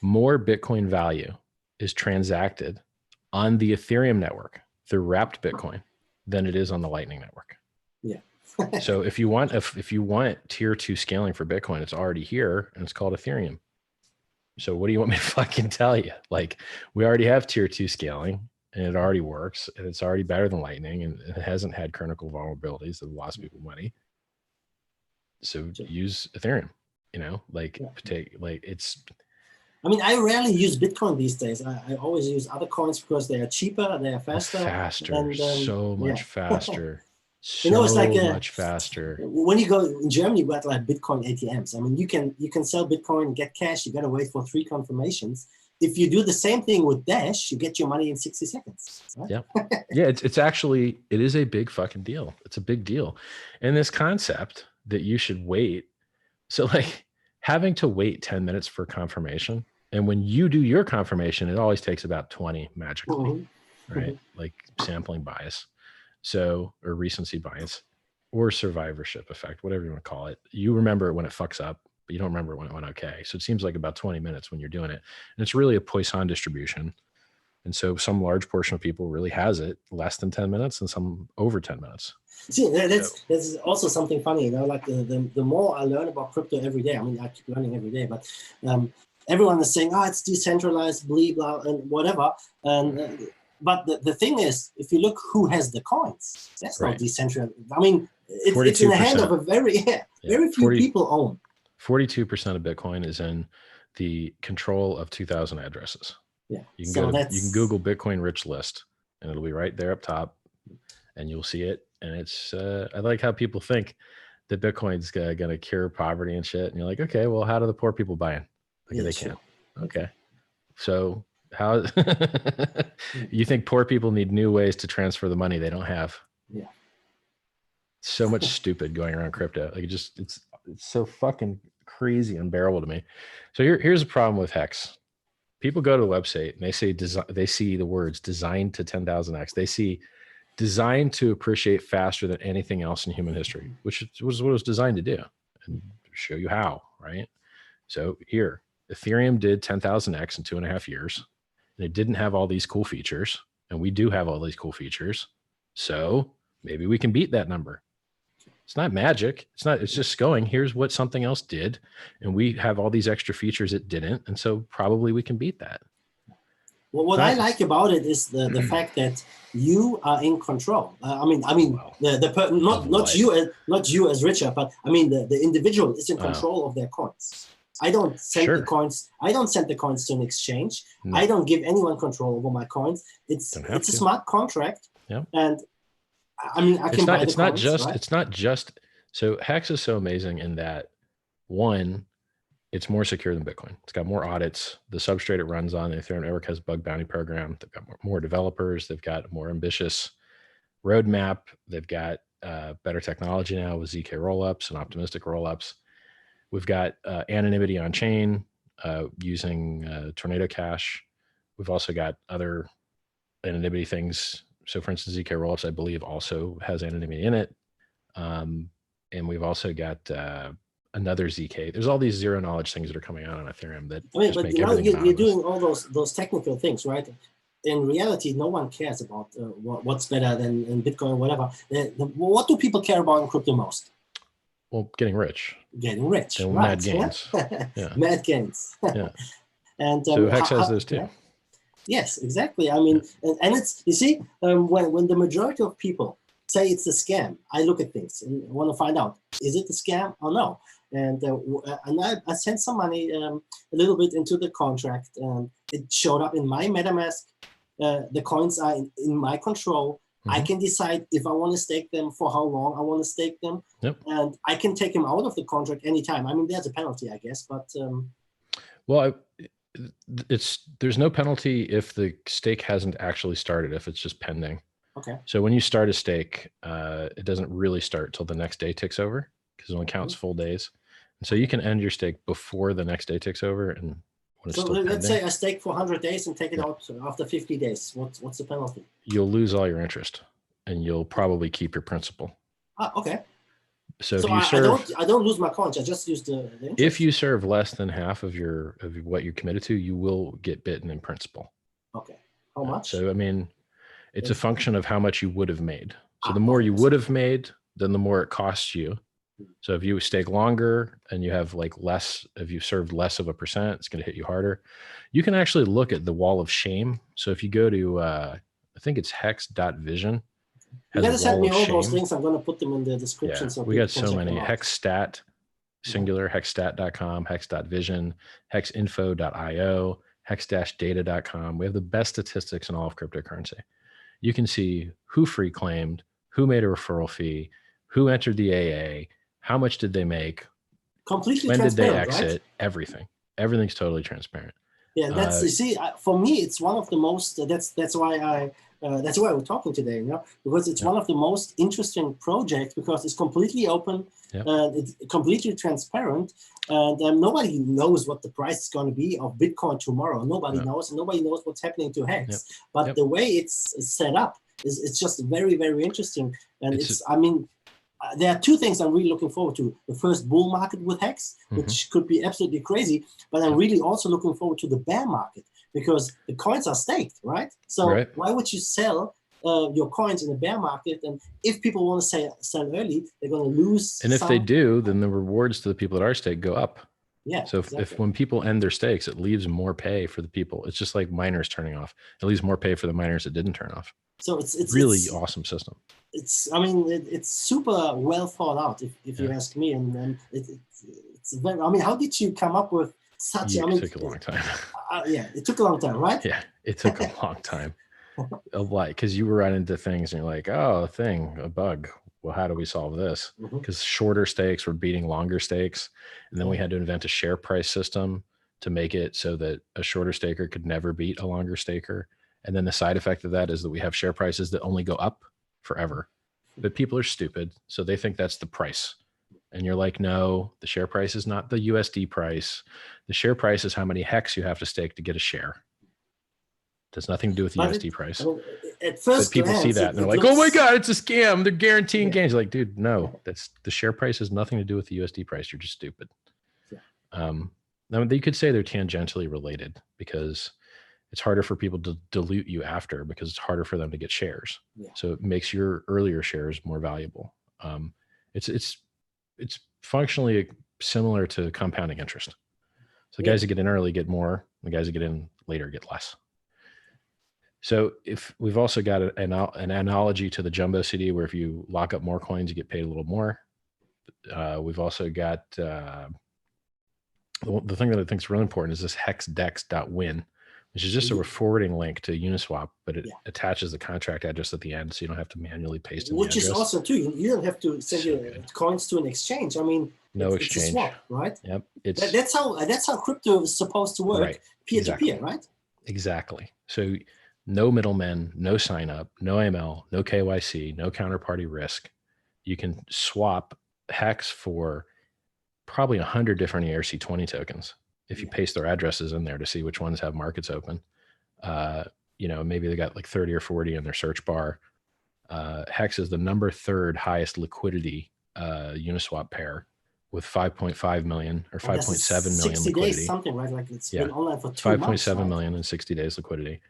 [SPEAKER 2] Bitcoin value is transacted on the Ethereum network through wrapped Bitcoin than it is on the Lightning network.
[SPEAKER 1] Yeah.
[SPEAKER 2] So if you want tier 2 scaling for Bitcoin, it's already here and it's called Ethereum. So what do you want me to fucking tell you? Like, we already have tier 2 scaling and it already works and it's already better than Lightning and it hasn't had critical vulnerabilities that lost people money. So use Ethereum, it's.
[SPEAKER 1] I mean, I rarely use Bitcoin these days. I always use other coins because they are cheaper, they are faster.
[SPEAKER 2] So much faster.
[SPEAKER 1] It's like
[SPEAKER 2] much faster.
[SPEAKER 1] When you go in Germany, you got like Bitcoin ATMs. I mean, you can sell Bitcoin and get cash. You got to wait for 3 confirmations. If you do the same thing with Dash, you get your money in 60 seconds. Right?
[SPEAKER 2] Yeah. Yeah. It is a big fucking deal. It's a big deal. And this concept that you should wait. So like having to wait 10 minutes for confirmation. And when you do your confirmation, it always takes about 20 magically, right? Like sampling bias. So, or recency bias or survivorship effect, whatever you want to call it. You remember it when it fucks up, but you don't remember when it went okay. So it seems like about 20 minutes when you're doing it. And it's really a Poisson distribution. And so some large portion of people really has it less than 10 minutes and some over 10 minutes.
[SPEAKER 1] See, that's also something funny, like the more I learn about crypto every day, I mean, I keep learning every day, but everyone is saying, it's decentralized, blah, blah, and whatever. And but the thing is, if you look who has the coins, that's not decentralized. I mean, it's in the hand of a very few people own.
[SPEAKER 2] 42% of Bitcoin is in the control of 2,000 addresses.
[SPEAKER 1] Yeah,
[SPEAKER 2] you can Google Bitcoin rich list, and it'll be right there up top, and you'll see it. And it's I like how people think that Bitcoin's gonna cure poverty and shit. And you're like, okay, well, how do the poor people buy in? Okay, they can't. Okay, so how you think poor people need new ways to transfer the money they don't have?
[SPEAKER 1] Yeah,
[SPEAKER 2] so much stupid going around crypto. Like it's so fucking crazy, unbearable to me. So here's the problem with HEX. People go to the website and they see the words designed to 10,000x. They see designed to appreciate faster than anything else in human history, which was what it was designed to do, and show you how, right? So here, Ethereum did 10,000x in 2.5 years, and it didn't have all these cool features, and we do have all these cool features. So maybe we can beat that number. It's not magic. It's just going, here's what something else did, and we have all these extra features it didn't, and so probably we can beat that.
[SPEAKER 1] Well, what I like about it is the fact that you are in control. Not you as Richard, but I mean the individual is in control of their coins. I don't send the coins. I don't send the coins to an exchange. No. I don't give anyone control over my coins. It's a smart contract.
[SPEAKER 2] Yeah.
[SPEAKER 1] And I mean, I can buy the coins, right?
[SPEAKER 2] It's not just So HEX is so amazing in that, one, it's more secure than Bitcoin. It's got more audits. The substrate it runs on, the Ethereum network, has a bug bounty program. They've got more developers. They've got a more ambitious roadmap. They've got better technology now with ZK Rollups and optimistic rollups. We've got anonymity on chain using Tornado Cash. We've also got other anonymity things. So for instance, ZK Rollups, I believe, also has anonymity in it. And we've also got another ZK. There's all these zero knowledge things that are coming out on Ethereum that just
[SPEAKER 1] but
[SPEAKER 2] make
[SPEAKER 1] you know,
[SPEAKER 2] everything
[SPEAKER 1] you're doing all those technical things, right? In reality, no one cares about what's better than in Bitcoin, whatever. What do people care about in crypto most?
[SPEAKER 2] Well, getting rich.
[SPEAKER 1] Getting rich,
[SPEAKER 2] and
[SPEAKER 1] right?
[SPEAKER 2] Mad gains.
[SPEAKER 1] Yeah. Mad gains.
[SPEAKER 2] Yeah.
[SPEAKER 1] And
[SPEAKER 2] so HEX has those too.
[SPEAKER 1] Yeah. Yes, exactly. I mean, and it's, you see, when the majority of people say it's a scam, I look at things and want to find out, is it a scam or no? And I sent some money a little bit into the contract. It showed up in my MetaMask. The coins are in my control. I can decide if I want to stake them, for how long I want to stake them. And I can take them out of the contract anytime. I mean, there's a penalty, I guess, but...
[SPEAKER 2] well, there's no penalty if the stake hasn't actually started, if it's just pending.
[SPEAKER 1] Okay.
[SPEAKER 2] So when you start a stake, it doesn't really start till the next day ticks over, because it only counts full days. And so you can end your stake before the next day ticks over. And when it's
[SPEAKER 1] so
[SPEAKER 2] still
[SPEAKER 1] let's
[SPEAKER 2] pending,
[SPEAKER 1] say I stake for 100 days and take it out after 50 days. What's the penalty?
[SPEAKER 2] You'll lose all your interest, and you'll probably keep your principal.
[SPEAKER 1] Ah, okay.
[SPEAKER 2] So if you serve,
[SPEAKER 1] I don't lose my coins. I just use the interest.
[SPEAKER 2] If you serve less than half of what you're committed to, you will get bitten in principal.
[SPEAKER 1] Okay. How much?
[SPEAKER 2] So I mean, it's a function of how much you would have made. So the more you would have made, then the more it costs you. So if you stake longer and you have like less, if you've served less of a percent, it's going to hit you harder. You can actually look at the wall of shame. So if you go to, I think it's hex.vision.
[SPEAKER 1] You gotta send me all those links. I'm going to put them in the description.
[SPEAKER 2] Yeah,
[SPEAKER 1] so
[SPEAKER 2] we got so many. Hexstat, singular, hexstat.com, hex.vision, hexinfo.io, hex-data.com. We have the best statistics in all of cryptocurrency. You can see who free claimed, who made a referral fee, who entered the AA, how much did they make,
[SPEAKER 1] completely
[SPEAKER 2] when did they exit,
[SPEAKER 1] right?
[SPEAKER 2] Everything. Everything's totally transparent.
[SPEAKER 1] Yeah, that's, you see, for me, it's one of the most, that's why we're talking today, you know, because it's one of the most interesting projects, because it's completely open, it's completely transparent, and nobody knows what the price is going to be of Bitcoin tomorrow. Nobody knows, and nobody knows what's happening to HEX. But the way it's set up it's just very, very interesting. And I mean, there are two things I'm really looking forward to. The first bull market with HEX, which could be absolutely crazy, but I'm really also looking forward to the bear market, because the coins are staked, right? So why would you sell your coins in a bear market? And if people want to sell early, they're going to lose.
[SPEAKER 2] And if they do, then the rewards to the people that are staked go up.
[SPEAKER 1] Yeah.
[SPEAKER 2] So if when people end their stakes, it leaves more pay for the people. It's just like miners turning off. It leaves more pay for the miners that didn't turn off.
[SPEAKER 1] So it's
[SPEAKER 2] really awesome system.
[SPEAKER 1] I mean, it's super well thought out, if you ask me. And it's very, I mean, how did you come up with such? I mean,
[SPEAKER 2] it took a long time.
[SPEAKER 1] Yeah, it took a long time, right?
[SPEAKER 2] Yeah, it took a long time. A lot, because you were running into things and you're like, oh, a bug. Well, how do we solve this? Because shorter stakes were beating longer stakes. And then we had to invent a share price system to make it so that a shorter staker could never beat a longer staker. And then the side effect of that is that we have share prices that only go up forever. But people are stupid, so they think that's the price. And you're like, no, the share price is not the USD price. The share price is how many HEX you have to stake to get a share. It has nothing to do with the USD price.
[SPEAKER 1] At first,
[SPEAKER 2] but people see that and they're like, oh my God, it's a scam. They're guaranteeing gains. You're like, dude, no, that's the share price has nothing to do with the USD price. You're just stupid. Now you could say they're tangentially related, because it's harder for people to dilute you after, because it's harder for them to get shares. So it makes your earlier shares more valuable. It's functionally similar to compounding interest. So the guys that get in early get more, the guys that get in later get less. So if we've also got an analogy to the jumbo CD, where if you lock up more coins, you get paid a little more. We've also got the thing that I think is really important is this hexdex.win, which is just a forwarding link to Uniswap, but it attaches the contract address at the end, so you don't have to manually paste in the address.
[SPEAKER 1] Which is awesome too. You don't have to send your coins to an exchange. I mean,
[SPEAKER 2] no exchange.
[SPEAKER 1] It's a swap, right?
[SPEAKER 2] Yep.
[SPEAKER 1] That's how crypto is supposed to work,
[SPEAKER 2] right.
[SPEAKER 1] Peer-to-peer, right?
[SPEAKER 2] Exactly. So no middlemen, no sign up, no AML, no KYC, no counterparty risk. You can swap HEX for probably 100 different ERC20 tokens if you paste their addresses in there to see which ones have markets open. You know, maybe they got like 30 or 40 in their search bar. HEX is the number 3rd highest liquidity Uniswap pair with 5.5 million or 5.7 million
[SPEAKER 1] 60
[SPEAKER 2] liquidity.
[SPEAKER 1] Days, something, right? Like it's been online for 2 months.
[SPEAKER 2] 5.7 million in 60 days liquidity.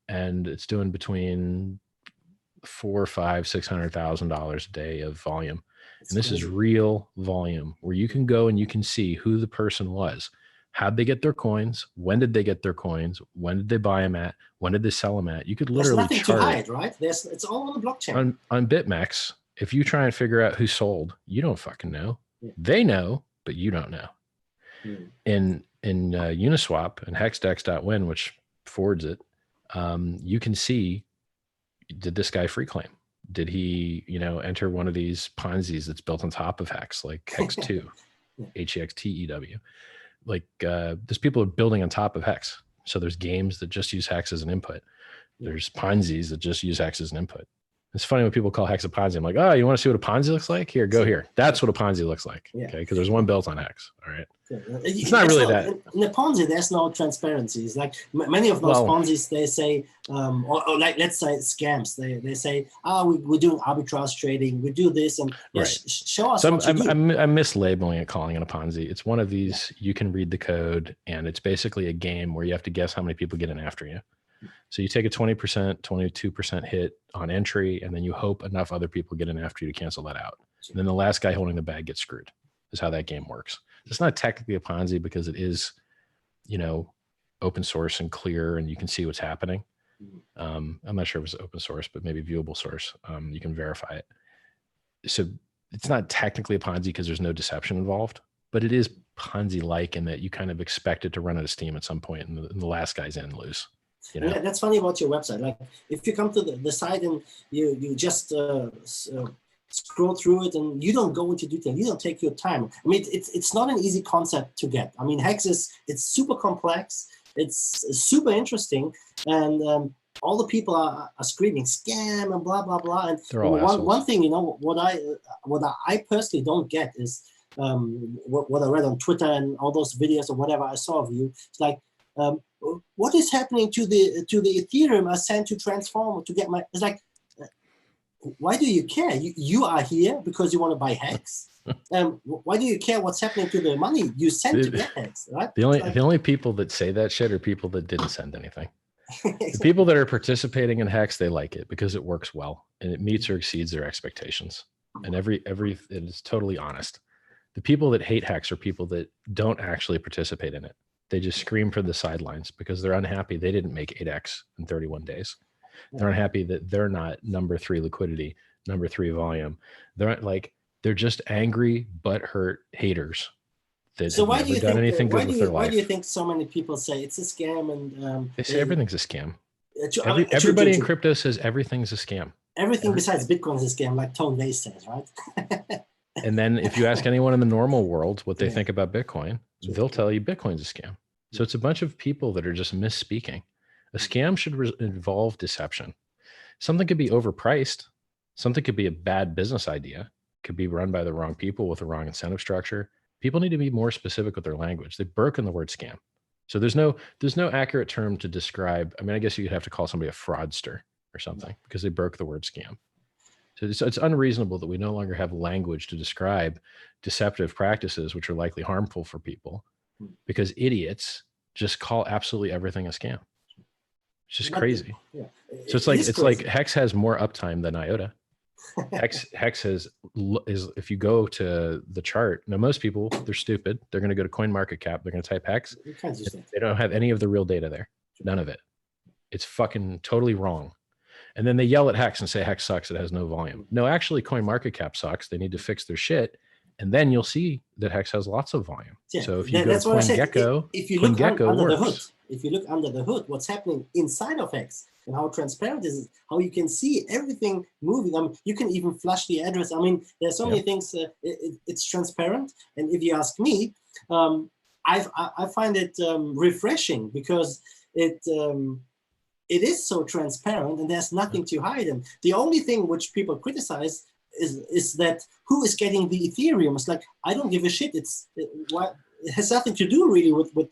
[SPEAKER 2] And it's doing between $400,000, $500,000, $600,000 a day of volume. And this is real volume where you can go and you can see who the person was. How'd they get their coins? When did they get their coins? When did they buy them at? When did they sell them at? You could literally
[SPEAKER 1] There's nothing to hide, right? It's all on the blockchain.
[SPEAKER 2] On BitMEX, if you try and figure out who sold, you don't fucking know. Yeah. They know, but you don't know. In Uniswap and hexdex.win, which forwards it, you can see, did this guy free claim? Did he, you know, enter one of these Ponzi's that's built on top of HEX, like HEX 2, HEX TEW? Like there's people are building on top of HEX. So there's games that just use HEX as an input. There's Ponzi's that just use HEX as an input. It's funny when people call HEX a Ponzi. I'm like, oh, you want to see what a Ponzi looks like? Here, go here. That's what a Ponzi looks like. Okay, because there's one built on HEX. All right. It's not really that.
[SPEAKER 1] In the Ponzi, there's no transparency. It's like many of those Ponzi's, they say, or like let's say scams. They say, we're doing arbitrage trading. We do this and show us.
[SPEAKER 2] So I'm mislabeling it, calling it a Ponzi. It's one of these. You can read the code, and it's basically a game where you have to guess how many people get in after you. So you take a 20%, 22% hit on entry, and then you hope enough other people get in after you to cancel that out. And then the last guy holding the bag gets screwed. Is how that game works. It's not technically a Ponzi because it is, you know, open source and clear, and you can see what's happening. I'm not sure if it's open source, but maybe viewable source. You can verify it. So it's not technically a Ponzi because there's no deception involved, but it is Ponzi-like in that you kind of expect it to run out of steam at some point, and the last guy's in loose. You know?
[SPEAKER 1] Yeah, that's funny about your website. Like if you come to the site and you just scroll through it and you don't go into detail, you don't take your time. I mean, it's not an easy concept to get. I mean, HEX it's super complex. It's super interesting, and all the people are screaming scam and blah blah blah. And
[SPEAKER 2] they're all
[SPEAKER 1] one thing, you know, what I personally don't get is what I read on Twitter and all those videos or whatever I saw of you. It's like, what is happening to the Ethereum I sent to Transform to get my? It's like, why do you care? You are here because you want to buy HEX. Why do you care what's happening to the money you sent to get HEX? Right?
[SPEAKER 2] The only people that say that shit are people that didn't send anything. The people that are participating in HEX, they like it because it works well and it meets or exceeds their expectations. And it is totally honest. The people that hate HEX are people that don't actually participate in it. They just scream for the sidelines because they're unhappy they didn't make 8x in 31 days. They're unhappy that they're not number 3 liquidity, number 3 volume. They're just angry, butthurt haters that have never done anything good with their life.
[SPEAKER 1] Why do you think so many people say it's a scam? And
[SPEAKER 2] they say everything's a scam. Everybody in crypto says everything's a scam.
[SPEAKER 1] Everything besides Bitcoin is a scam, like Tone Vays says, right?
[SPEAKER 2] And then if you ask anyone in the normal world what they think about Bitcoin, they'll tell you Bitcoin's a scam. So it's a bunch of people that are just misspeaking. A scam should involve deception. Something could be overpriced. Something could be a bad business idea. Could be run by the wrong people with the wrong incentive structure. People need to be more specific with their language. They've broken the word scam. So there's no accurate term to describe. I mean, I guess you'd have to call somebody a fraudster or something because they broke the word scam. So it's unreasonable that we no longer have language to describe deceptive practices, which are likely harmful for people, because idiots just call absolutely everything a scam. It's just crazy. Yeah. So it's like HEX has more uptime than IOTA. HEX is if you go to the chart. Now most people, they're stupid. They're going to go to CoinMarketCap. They're going to type HEX. They don't have any of the real data there. None of it. It's fucking totally wrong. And then they yell at HEX and say HEX sucks. It has no volume. No, actually CoinMarketCap sucks. They need to fix their shit. And then you'll see that HEX has lots of volume.
[SPEAKER 1] Yeah,
[SPEAKER 2] So if you go to
[SPEAKER 1] that's what I said.
[SPEAKER 2] CoinGecko,
[SPEAKER 1] If you look
[SPEAKER 2] CoinGecko
[SPEAKER 1] under the
[SPEAKER 2] works.
[SPEAKER 1] hood, if you look under the hood, what's happening inside of HEX and how transparent this is, how you can see everything moving. I mean, you can even flush the address. I mean, there's so many things. It's transparent. And if you ask me, I find it refreshing because it is so transparent and there's nothing to hide. And the only thing which people criticize is that who is getting the Ethereum? It's like, I don't give a shit. It has nothing to do really with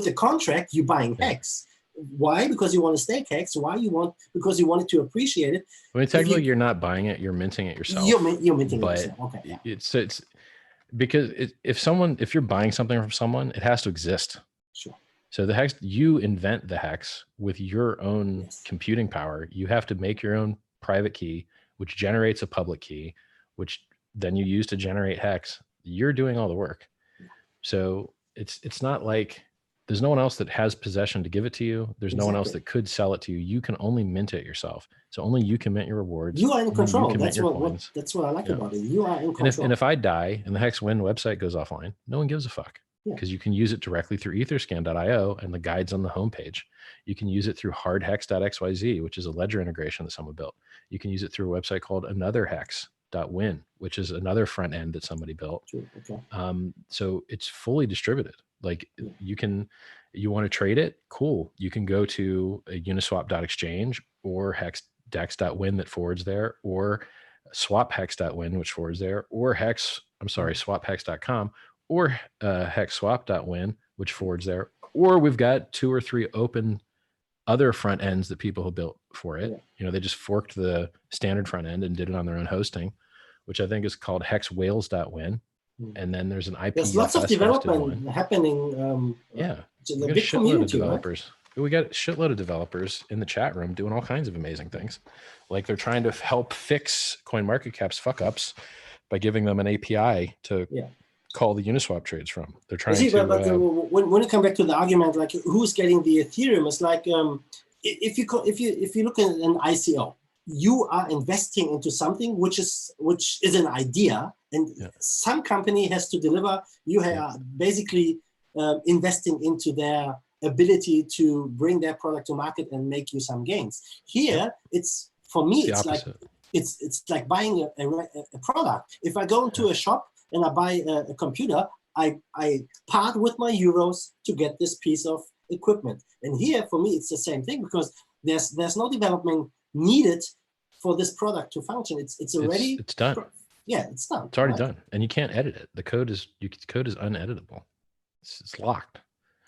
[SPEAKER 1] the contract. You're buying HEX. Why? Because you want to stake HEX. Why? Because you wanted to appreciate it.
[SPEAKER 2] I mean, technically, you're not buying it. You're minting it yourself.
[SPEAKER 1] You're minting it yourself. Okay. Yeah.
[SPEAKER 2] It's because if you're buying something from someone, it has to exist.
[SPEAKER 1] Sure.
[SPEAKER 2] So the HEX, you invent the HEX with your own computing power. You have to make your own private key, which generates a public key, which then you use to generate HEX. You're doing all the work. So it's not like there's no one else that has possession to give it to you. There's no one else that could sell it to you. You can only mint it yourself. So only you can mint your rewards.
[SPEAKER 1] You are in control. That's what I like about it. You are in control.
[SPEAKER 2] And if I die and the HEX Win website goes offline, no one gives a fuck. Because you can use it directly through etherscan.io and the guides on the homepage. You can use it through hardhex.xyz, which is a ledger integration that someone built. You can use it through a website called anotherhex.win, which is another front end that somebody built. So it's fully distributed. Like you want to trade it? Cool. You can go to a uniswap.exchange or hexdex.win that forwards there, or swaphex.win, which forwards there, or swaphex.com, or hexswap.win, which forwards there, or we've got 2 or 3 open other front ends that people have built for it. They just forked the standard front end and did it on their own hosting, which I think is called hexwhales.win. And then there's an IP.
[SPEAKER 1] There's lots of development happening.
[SPEAKER 2] We got
[SPEAKER 1] a big community,
[SPEAKER 2] developers. Right? We got a shitload of developers in the chat room doing all kinds of amazing things. Like they're trying to help fix CoinMarketCap's fuck ups by giving them an API to call the Uniswap trades from. They're trying to.
[SPEAKER 1] When you come back to the argument, like who's getting the Ethereum, it's like if you look at an ICO, you are investing into something which is an idea, and some company has to deliver. You are basically investing into their ability to bring their product to market and make you some gains. Here, it's for me, it's like it's like buying a product. If I go into a shop and I buy a computer, I part with my euros to get this piece of equipment. And here, for me, it's the same thing because there's no development needed for this product to function. It's already
[SPEAKER 2] it's done.
[SPEAKER 1] Yeah, it's done.
[SPEAKER 2] It's already done, and you can't edit it. The code is uneditable. It's locked.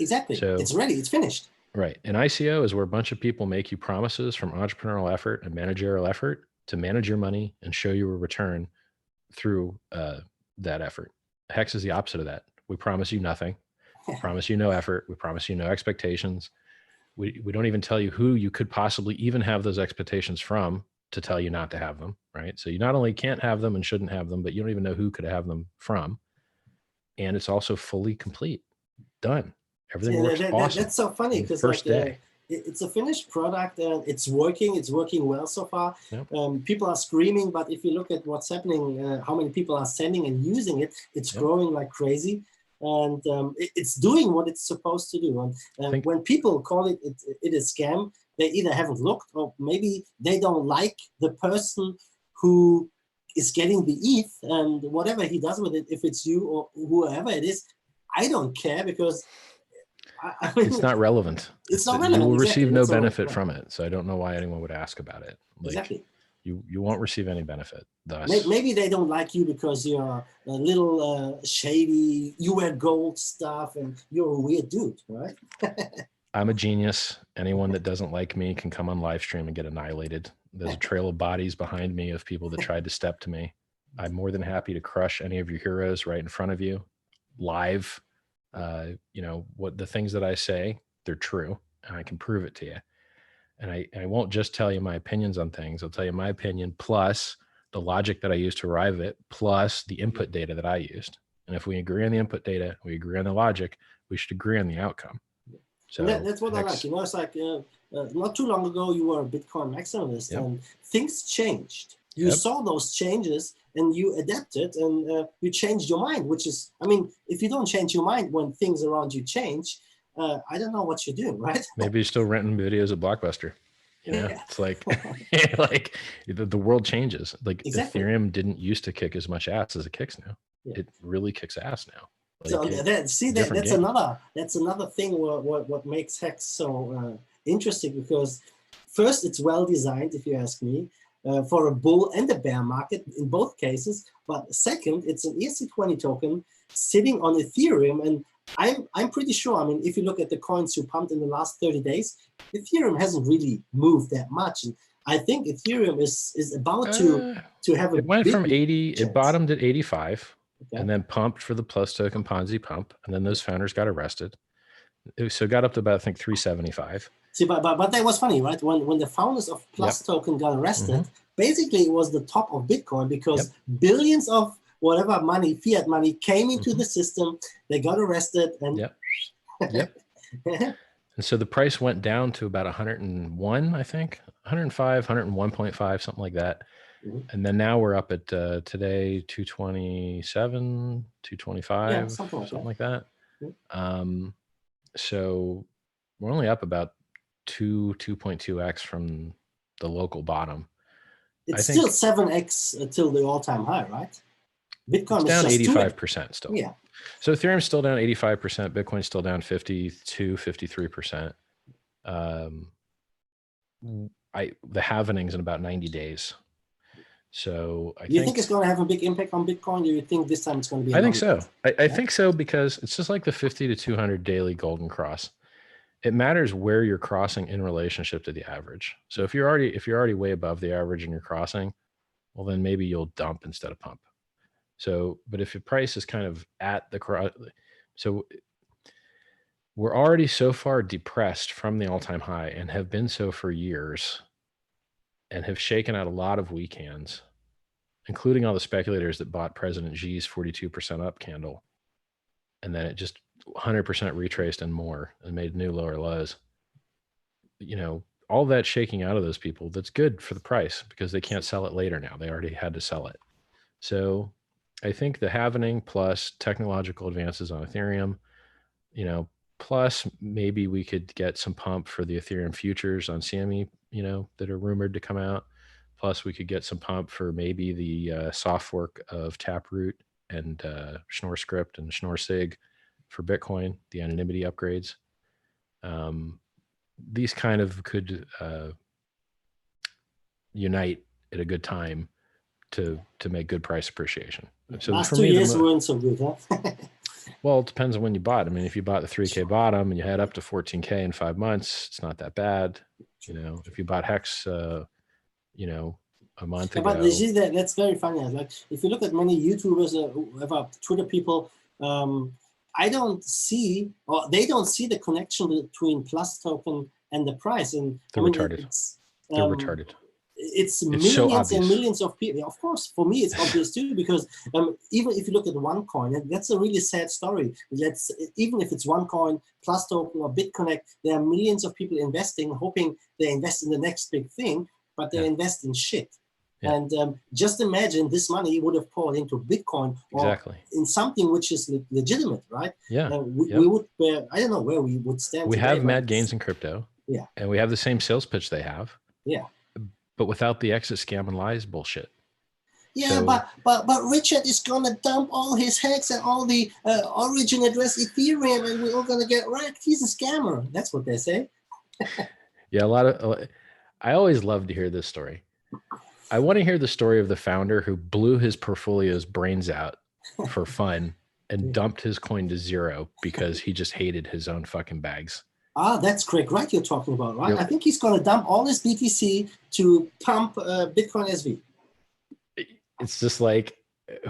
[SPEAKER 1] Exactly. So it's ready. It's finished.
[SPEAKER 2] Right. An ICO is where a bunch of people make you promises from entrepreneurial effort and managerial effort to manage your money and show you a return through that effort. HEX is the opposite of that. We promise you nothing. We promise you no effort. We promise you no expectations. We don't even tell you who you could possibly even have those expectations from to tell you not to have them, right? So you not only can't have them and shouldn't have them, but you don't even know who could have them from. And it's also fully complete. Done. Everything works awesome.
[SPEAKER 1] That's so funny because first day. It's a finished product and it's working well so far. Yep. People are screaming, but if you look at what's happening, how many people are sending and using it, it's growing like crazy. And it's doing what it's supposed to do. And when people call it a scam, they either haven't looked or maybe they don't like the person who is getting the ETH and whatever he does with it, if it's you or whoever it is, I don't care because I mean,
[SPEAKER 2] it's not relevant.
[SPEAKER 1] It's not relevant.
[SPEAKER 2] You will receive no benefit from it. So I don't know why anyone would ask about it. Like,
[SPEAKER 1] exactly.
[SPEAKER 2] You won't receive any benefit. Thus,
[SPEAKER 1] maybe they don't like you because you're a little shady, you wear gold stuff and you're a weird dude, right?
[SPEAKER 2] I'm a genius. Anyone that doesn't like me can come on live stream and get annihilated. There's a trail of bodies behind me of people that tried to step to me. I'm more than happy to crush any of your heroes right in front of you live. What the things that I say, they're true and I can prove it to you. And I won't just tell you my opinions on things. I'll tell you my opinion plus the logic that I used to arrive at, plus the input data that I used. And if we agree on the input data, we agree on the logic, we should agree on the outcome. So
[SPEAKER 1] that's what I like. It's like not too long ago, you were a Bitcoin maximalist and things changed. You saw those changes and you adapted and you changed your mind, which is, I mean, if you don't change your mind when things around you change, I don't know what you're doing, right?
[SPEAKER 2] Maybe you're still renting videos at Blockbuster. Yeah,
[SPEAKER 1] Yeah.
[SPEAKER 2] it's like, like the world changes. Like
[SPEAKER 1] Exactly.
[SPEAKER 2] Ethereum didn't used to kick as much ass as it kicks now.
[SPEAKER 1] Yeah.
[SPEAKER 2] It really kicks ass now.
[SPEAKER 1] So
[SPEAKER 2] Like
[SPEAKER 1] that's another thing what makes HEX so interesting, because first, it's well designed, if you ask me, for a bull and a bear market in both cases. But second, it's an ERC20 token sitting on Ethereum, and I'm pretty sure. I mean, if you look at the coins you pumped in the last 30 days, Ethereum hasn't really moved that much. And I think Ethereum is about to have a.
[SPEAKER 2] It went from 80.
[SPEAKER 1] chance.
[SPEAKER 2] It bottomed at 85.
[SPEAKER 1] Okay.
[SPEAKER 2] And then pumped for the PlusToken Ponzi pump, and then those founders got arrested. So it got up to about, I think, 375.
[SPEAKER 1] See, but that was funny, right? When the founders of PlusToken got arrested, basically it was the top of Bitcoin, because billions of whatever money, fiat money, came into the system. They got arrested, and
[SPEAKER 2] and so the price went down to about 101, I think, 105, 101.5, something like that. And then now we're up at today 227, 225, something like that. So we're only up about 2.2x from the local bottom.
[SPEAKER 1] It's still 7x till the all-time high, right? Bitcoin
[SPEAKER 2] is down
[SPEAKER 1] just
[SPEAKER 2] 85% still.
[SPEAKER 1] Yeah.
[SPEAKER 2] So Ethereum's still down 85%. Bitcoin's still down 52, 53%. The halvening's in about 90 days. So
[SPEAKER 1] I think it's going to have a big impact on Bitcoin? Do you think this time it's going to be?
[SPEAKER 2] I think so. I think so, because it's just like the 50 to 200 daily golden cross. It matters where you're crossing in relationship to the average. So if you're already way above the average and you're crossing, well, then maybe you'll dump instead of pump. So, but if your price is kind of at the cross, so we're already so far depressed from the all-time high and have been so for years, and have shaken out a lot of weak hands, including all the speculators that bought President Xi's 42% up candle. And then it just 100% retraced and more and made new lower lows. You know, all that shaking out of those people, that's good for the price, because they can't sell it later now. They already had to sell it. So I think the halvening plus technological advances on Ethereum, you know, plus maybe we could get some pump for the Ethereum futures on CME, you know, that are rumored to come out. Plus we could get some pump for maybe the soft fork of Taproot and SchnorrScript and SchnorrSig for Bitcoin, the anonymity upgrades. These kind of could unite at a good time to make good price appreciation. So
[SPEAKER 1] last
[SPEAKER 2] for
[SPEAKER 1] 2
[SPEAKER 2] me,
[SPEAKER 1] years weren't so good, huh?
[SPEAKER 2] Well, it depends on when you bought. I mean, if you bought the 3K bottom and you had up to 14K in 5 months, it's not that bad. You know, if you bought HEX, you know, a month ago.
[SPEAKER 1] But you see that's very funny. Like if you look at many YouTubers, whoever, Twitter people, I don't see, or they don't see the connection between PlusToken and the price. And
[SPEAKER 2] they're retarded. They're retarded.
[SPEAKER 1] It's millions
[SPEAKER 2] so
[SPEAKER 1] and millions of people. Of course, for me, it's obvious too, because even if you look at one coin, and that's a really sad story. Even if it's one coin, PlusToken or BitConnect, there are millions of people investing, hoping they invest in the next big thing, but they invest in shit. Yeah. And just imagine this money would have poured into Bitcoin or in something which is legitimate, right?
[SPEAKER 2] Yeah.
[SPEAKER 1] We would, I don't know where we would stand.
[SPEAKER 2] We
[SPEAKER 1] today,
[SPEAKER 2] have mad gains in crypto.
[SPEAKER 1] Yeah.
[SPEAKER 2] And we have the same sales pitch they have.
[SPEAKER 1] Yeah.
[SPEAKER 2] But without the exit scam and lies bullshit.
[SPEAKER 1] Yeah, so, but Richard is gonna dump all his HEX and all the origin address Ethereum, and we're all gonna get wrecked. He's a scammer. That's what they say.
[SPEAKER 2] Yeah, I always love to hear this story. I want to hear the story of the founder who blew his portfolio's brains out for fun and dumped his coin to zero because he just hated his own fucking bags.
[SPEAKER 1] Ah, that's Craig Wright you're talking about, right? Yep. I think he's going to dump all his BTC to pump Bitcoin SV.
[SPEAKER 2] It's just like,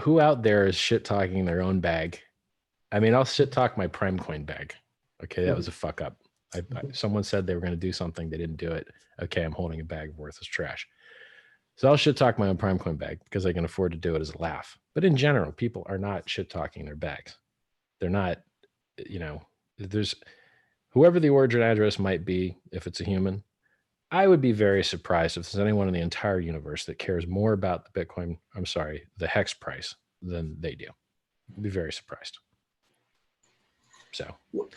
[SPEAKER 2] who out there is shit talking their own bag? I mean, I'll shit talk my Prime Coin bag. Okay, that was a fuck up. Someone said they were going to do something, they didn't do it. Okay, I'm holding a bag of worthless trash. So I'll shit talk my own Prime Coin bag because I can afford to do it as a laugh. But in general, people are not shit talking their bags. They're not, you know, there's whoever the origin address might be, if it's a human, I would be very surprised if there's anyone in the entire universe that cares more about the Bitcoin, I'm sorry, the HEX price than they do. I'd be very surprised. So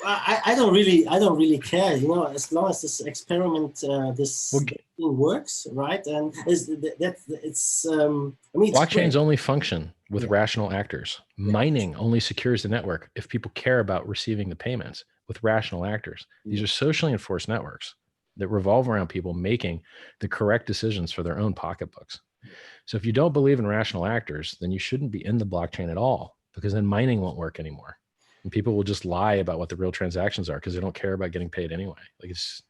[SPEAKER 1] I don't really care, you know, as long as this experiment, thing works, right? And I mean,
[SPEAKER 2] blockchains only function with rational actors. Mining only secures the network if people care about receiving the payments with rational actors. These are socially enforced networks that revolve around people making the correct decisions for their own pocketbooks. So if you don't believe in rational actors, then you shouldn't be in the blockchain at all, because then mining won't work anymore. And people will just lie about what the real transactions are because they don't care about getting paid anyway. Like, it's,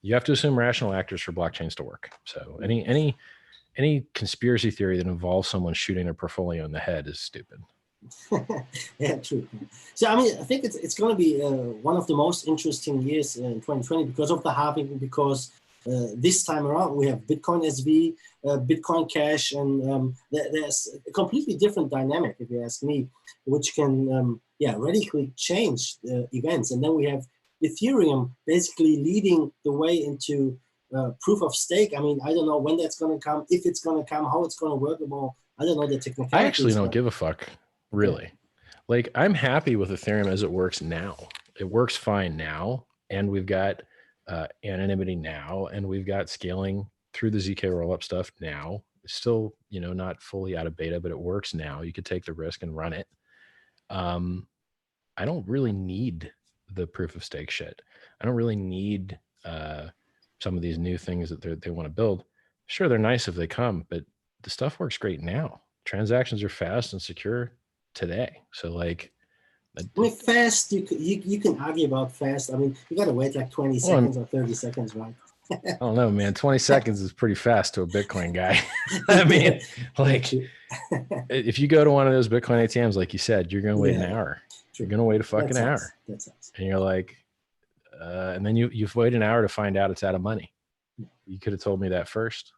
[SPEAKER 2] you have to assume rational actors for blockchains to work. So any conspiracy theory that involves someone shooting their portfolio in the head is stupid.
[SPEAKER 1] Yeah, true. So I mean, I think it's going to be one of the most interesting years in 2020 because of the halving. Because this time around we have Bitcoin SV, Bitcoin Cash, and there's a completely different dynamic, if you ask me, which can radically change events. And then we have Ethereum basically leading the way into proof of stake. I mean, I don't know when that's going to come, if it's going to come, how it's going to work. Well, I don't know the technicalities.
[SPEAKER 2] I actually don't give a fuck, really. Yeah. Like, I'm happy with Ethereum as it works now. It works fine now, and we've got anonymity now, and we've got scaling through the ZK rollup stuff now. It's still, you know, not fully out of beta, but it works now. You could take the risk and run it. I don't really need the proof of stake shit. I don't really need some of these new things that they want to build. Sure, they're nice if they come, but the stuff works great now. Transactions are fast and secure today. So, like,
[SPEAKER 1] I mean, fast, you can argue about fast. I mean, you got to wait like 20 seconds or 30 seconds, right?
[SPEAKER 2] I don't know, man. 20 seconds is pretty fast to a Bitcoin guy. I mean, like, if you go to one of those Bitcoin ATMs, like you said, you're going to wait an hour. You're going to wait a fucking hour.
[SPEAKER 1] That's awesome.
[SPEAKER 2] And you're like, and then you've waited an hour to find out it's out of money. You could have told me that first.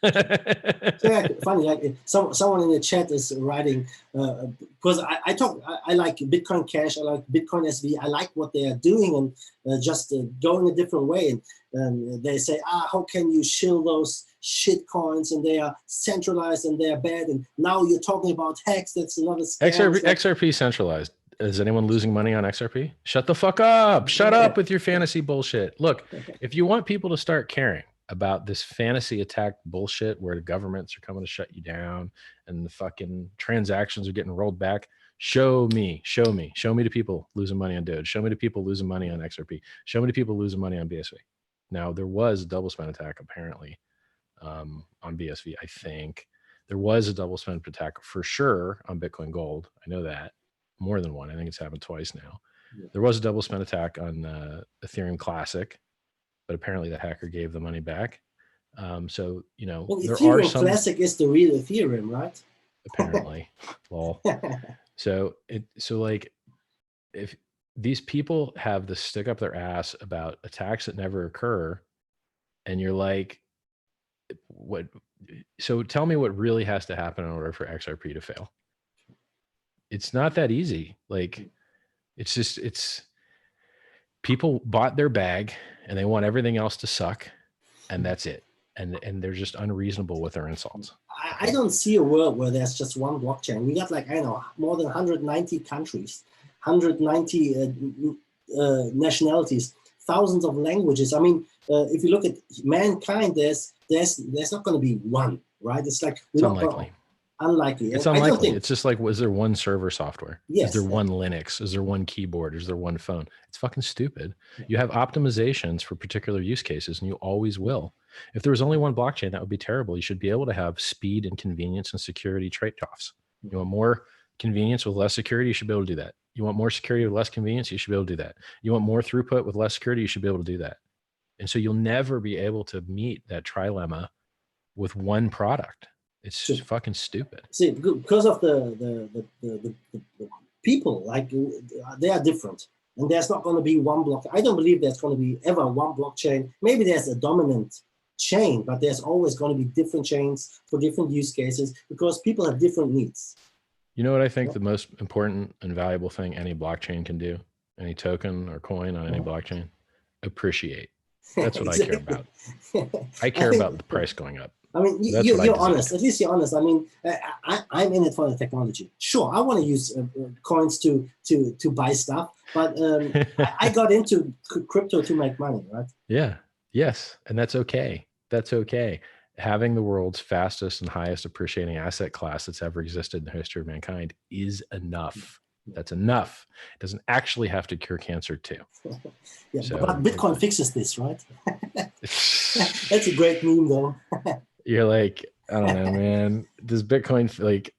[SPEAKER 1] Yeah, funny. Like someone in the chat is writing because I like Bitcoin Cash, I like Bitcoin SV, I like what they are doing and just going a different way. And they say, how can you shill those shit coins and they are centralized and they are bad? And now you're talking about HEX. That's another scam.
[SPEAKER 2] XRP centralized. Is anyone losing money on XRP? Shut the fuck up. Shut up with your fantasy bullshit. Look, if you want people to start caring about this fantasy attack bullshit where the governments are coming to shut you down and the fucking transactions are getting rolled back, show me the people losing money on Doge. Show me the people losing money on XRP. Show me the people losing money on BSV. Now, there was a double spend attack apparently on BSV. I think there was a double spend attack for sure on Bitcoin Gold. I know that. More than one. I think it's happened twice now. Yeah. There was a double spend attack on Ethereum Classic, but apparently the hacker gave the money back. So, you know,
[SPEAKER 1] well,
[SPEAKER 2] there
[SPEAKER 1] Ethereum
[SPEAKER 2] are some
[SPEAKER 1] Classic is the real Ethereum, right?
[SPEAKER 2] Apparently. Lol. So like, if these people have the stick up their ass about attacks that never occur, and you're like, what? So tell me what really has to happen in order for XRP to fail. It's not that easy. Like, it's people bought their bag and they want everything else to suck, and that's it. And they're just unreasonable with their insults.
[SPEAKER 1] I don't see a world where there's just one blockchain. We got like, I don't know, more than 190 countries, 190 nationalities, thousands of languages. I mean, if you look at mankind, there's not going to be one, right? It's like,
[SPEAKER 2] it's unlikely.
[SPEAKER 1] Unlikely.
[SPEAKER 2] It's unlikely. It's just like, was there one server software?
[SPEAKER 1] Yes.
[SPEAKER 2] Is there one Linux? Is there one keyboard? Is there one phone? It's fucking stupid. You have optimizations for particular use cases, and you always will. If there was only one blockchain, that would be terrible. You should be able to have speed and convenience and security trade-offs. You want more convenience with less security, you should be able to do that. You want more security with less convenience, you should be able to do that. You want more throughput with less security, you should be able to do that. And so you'll never be able to meet that trilemma with one product. It's just fucking stupid.
[SPEAKER 1] See, because of the people, like, they are different, and there's not going to be one block. I don't believe there's going to be ever one blockchain. Maybe there's a dominant chain, but there's always going to be different chains for different use cases because people have different needs.
[SPEAKER 2] You know what I think the most important and valuable thing any blockchain can do, any token or coin on any blockchain? Appreciate. That's what I care about. I care about the price going up.
[SPEAKER 1] I mean, you're honest. At least you're honest. I mean, I'm in it for the technology. Sure, I want to use coins to buy stuff, but I got into crypto to make money, right?
[SPEAKER 2] Yeah. Yes, and that's okay. That's okay. Having the world's fastest and highest appreciating asset class that's ever existed in the history of mankind is enough. That's enough. It doesn't actually have to cure cancer too.
[SPEAKER 1] Yeah, so, but Bitcoin fixes this, right? That's a great meme, though.
[SPEAKER 2] You're like, I don't know, man. Does Bitcoin like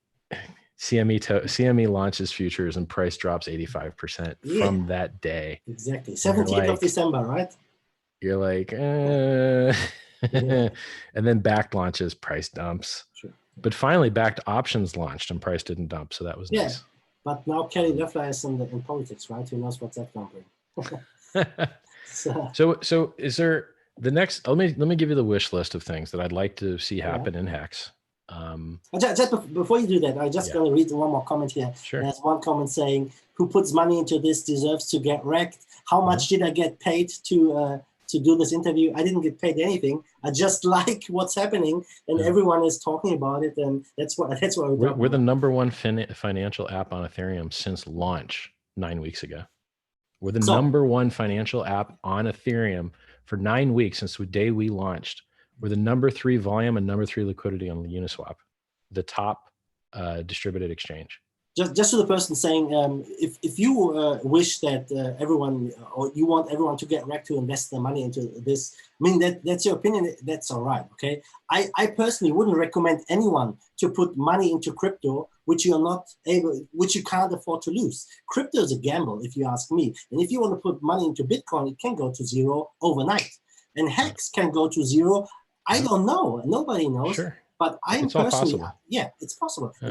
[SPEAKER 2] CME launches futures and price drops 85% from that day?
[SPEAKER 1] Exactly, 17th of December, right?
[SPEAKER 2] You're like, and then backed launches, price dumps. Sure. But finally, backed options launched and price didn't dump, so that was nice.
[SPEAKER 1] But now Kelly Loeffler is in politics, right? Who knows what's that going to bring?
[SPEAKER 2] So is there the next? Let me give you the wish list of things that I'd like to see happen in HEX.
[SPEAKER 1] Just before you do that, I'm just going to read one more comment here.
[SPEAKER 2] Sure.
[SPEAKER 1] There's one comment saying, "Who puts money into this deserves to get wrecked." How much did I get paid to do this interview? I didn't get paid anything. I just like what's happening, and everyone is talking about it, and that's what
[SPEAKER 2] we're the number one financial app on Ethereum since launch 9 weeks ago. We're the number one financial app on Ethereum for 9 weeks since the day we launched. We're the number 3 volume and number 3 liquidity on the Uniswap, the top distributed exchange.
[SPEAKER 1] Just to the person saying, if you wish that everyone, or you want everyone to get wrecked to invest their money into this, I mean, that's your opinion, that's all right, okay? I personally wouldn't recommend anyone to put money into crypto which you can't afford to lose. Crypto is a gamble, if you ask me. And if you want to put money into Bitcoin, it can go to zero overnight. And HEX can go to zero, I don't know, nobody knows.
[SPEAKER 2] Sure.
[SPEAKER 1] But it's possible. Yeah.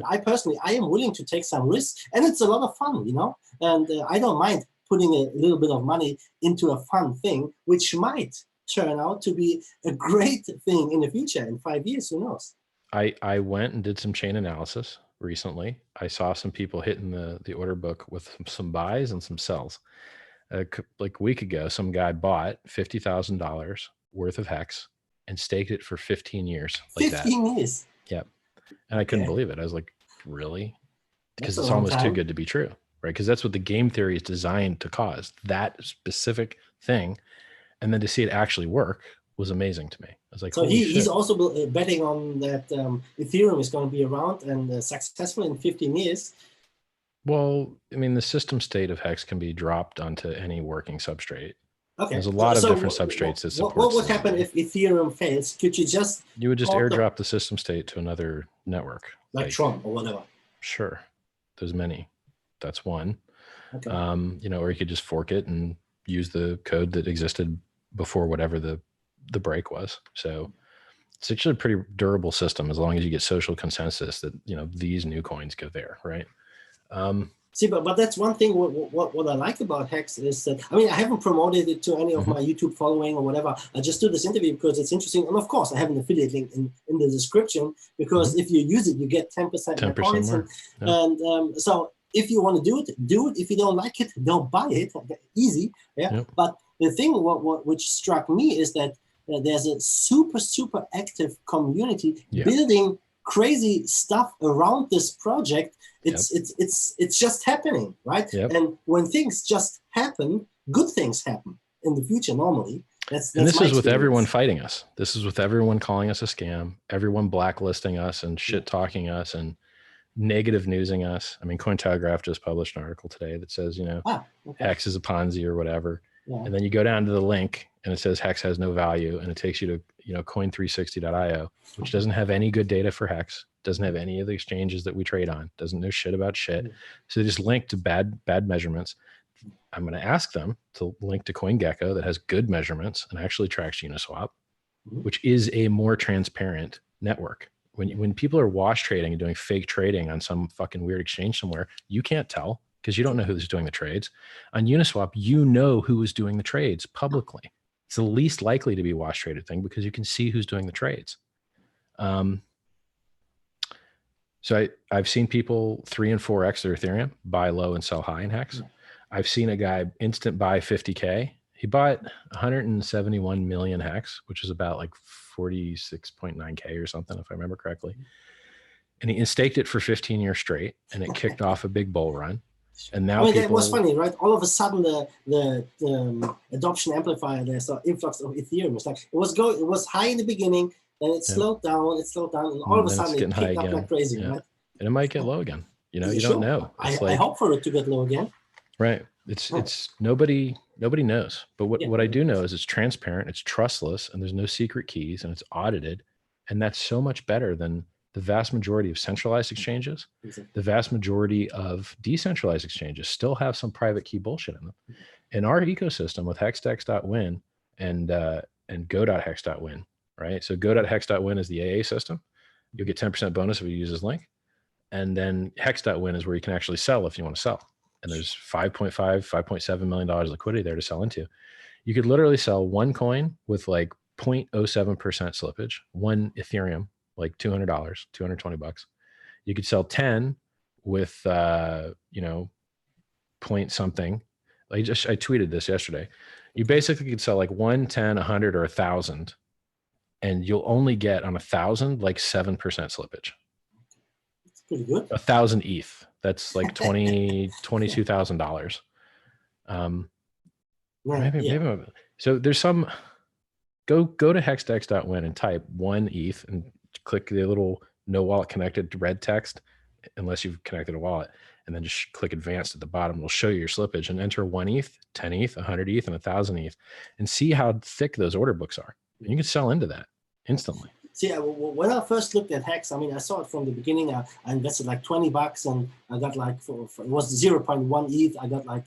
[SPEAKER 1] I am willing to take some risks, and it's a lot of fun, you know. And I don't mind putting a little bit of money into a fun thing, which might turn out to be a great thing in the future. In 5 years, who knows?
[SPEAKER 2] I went and did some chain analysis recently. I saw some people hitting the order book with some buys and some sells. Like a week ago, some guy bought $50,000 worth of HEX and staked it for 15 years. Like
[SPEAKER 1] 15 years?
[SPEAKER 2] Yep. And I couldn't believe it. I was like, really? Because it's almost too good to be true, right? Because that's what the game theory is designed to cause, that specific thing. And then to see it actually work was amazing to me. I was like,
[SPEAKER 1] so he's also betting on that Ethereum is going to be around and successful in 15 years.
[SPEAKER 2] Well, I mean, the system state of HEX can be dropped onto any working substrate.
[SPEAKER 1] Okay.
[SPEAKER 2] There's a lot of different substrates that support.
[SPEAKER 1] What would happen if Ethereum fails? Could you just...
[SPEAKER 2] You would just airdrop the system state to another network.
[SPEAKER 1] Like Tron or whatever.
[SPEAKER 2] Sure. There's many. That's one.
[SPEAKER 1] Okay.
[SPEAKER 2] You know, or you could just fork it and use the code that existed before whatever the break was. So it's actually a pretty durable system as long as you get social consensus that, you know, these new coins go there, right?
[SPEAKER 1] See, but that's one thing. What I like about HEX is that, I mean, I haven't promoted it to any of my YouTube following or whatever. I just do this interview because it's interesting. And of course, I have an affiliate link in the description, because if you use it, you get 10% points. And so if you want to do it, do it. If you don't like it, don't buy it. Easy. Yeah. Yep. But the thing which struck me is that there's a super active community building crazy stuff around this project. It's just happening, right? And when things just happen, good things happen in the future normally. That's
[SPEAKER 2] and this is with everyone fighting us. This is with everyone calling us a scam, everyone blacklisting us and shit talking us and negative newsing us. I mean, Cointelegraph just published an article today that says, you know, HEX is a Ponzi or whatever. And then you go down to the link and it says HEX has no value, and it takes you to, you know, coin360.io, which doesn't have any good data for HEX, doesn't have any of the exchanges that we trade on, doesn't know shit about shit. So they just link to bad measurements. I'm going to ask them to link to CoinGecko that has good measurements and actually tracks Uniswap, which is a more transparent network. When people are wash trading and doing fake trading on some fucking weird exchange somewhere, you can't tell because you don't know who's doing the trades. On Uniswap, you know who is doing the trades publicly. It's the least likely to be wash traded thing because you can see who's doing the trades. So I've seen people 3 and 4x their Ethereum, buy low and sell high in HEX. I've seen a guy instant buy 50K. He bought 171 million HEX, which is about like 46.9K or something, if I remember correctly. And he staked it for 15 years straight, and it kicked off a big bull run. And now
[SPEAKER 1] it was funny, right? All of a sudden, the adoption amplifier, there's an influx of Ethereum. It's like it was high in the beginning, then it slowed down, and all of a sudden it kicked up like crazy, right?
[SPEAKER 2] And it might get low again. You know, you
[SPEAKER 1] Sure.
[SPEAKER 2] don't know.
[SPEAKER 1] I hope for it to get low again.
[SPEAKER 2] Right. It's nobody knows. But what I do know is it's transparent, it's trustless, and there's no secret keys, and it's audited. And that's so much better than the vast majority of centralized exchanges. The vast majority of decentralized exchanges still have some private key bullshit in them. In our ecosystem with hexdex.win and go.hex.win, right? So go.hex.win is the AA system. You'll get 10% bonus if you use this link. And then hex.win is where you can actually sell if you want to sell. And there's $5.7 million liquidity there to sell into. You could literally sell one coin with like 0.07% slippage, one Ethereum, like $200, $220. You could sell 10 with, point something. I tweeted this yesterday. You basically could sell like 1, 10, 100, or 1,000, and you'll only get on 1,000 like 7% slippage.
[SPEAKER 1] It's pretty good.
[SPEAKER 2] 1,000 ETH. That's like $22,000. Maybe. So there's some. Go to hexdex.win and type 1 ETH and click the little no wallet connected red text, unless you've connected a wallet, and then just click advanced at the bottom. It'll show you your slippage, and enter 1 ETH, 10 ETH, 100 ETH, and 1,000 ETH, and see how thick those order books are. And you can sell into that instantly.
[SPEAKER 1] See, when I first looked at HEX, I mean, I saw it from the beginning. I invested like $20, and I got like it was 0.1 ETH. I got like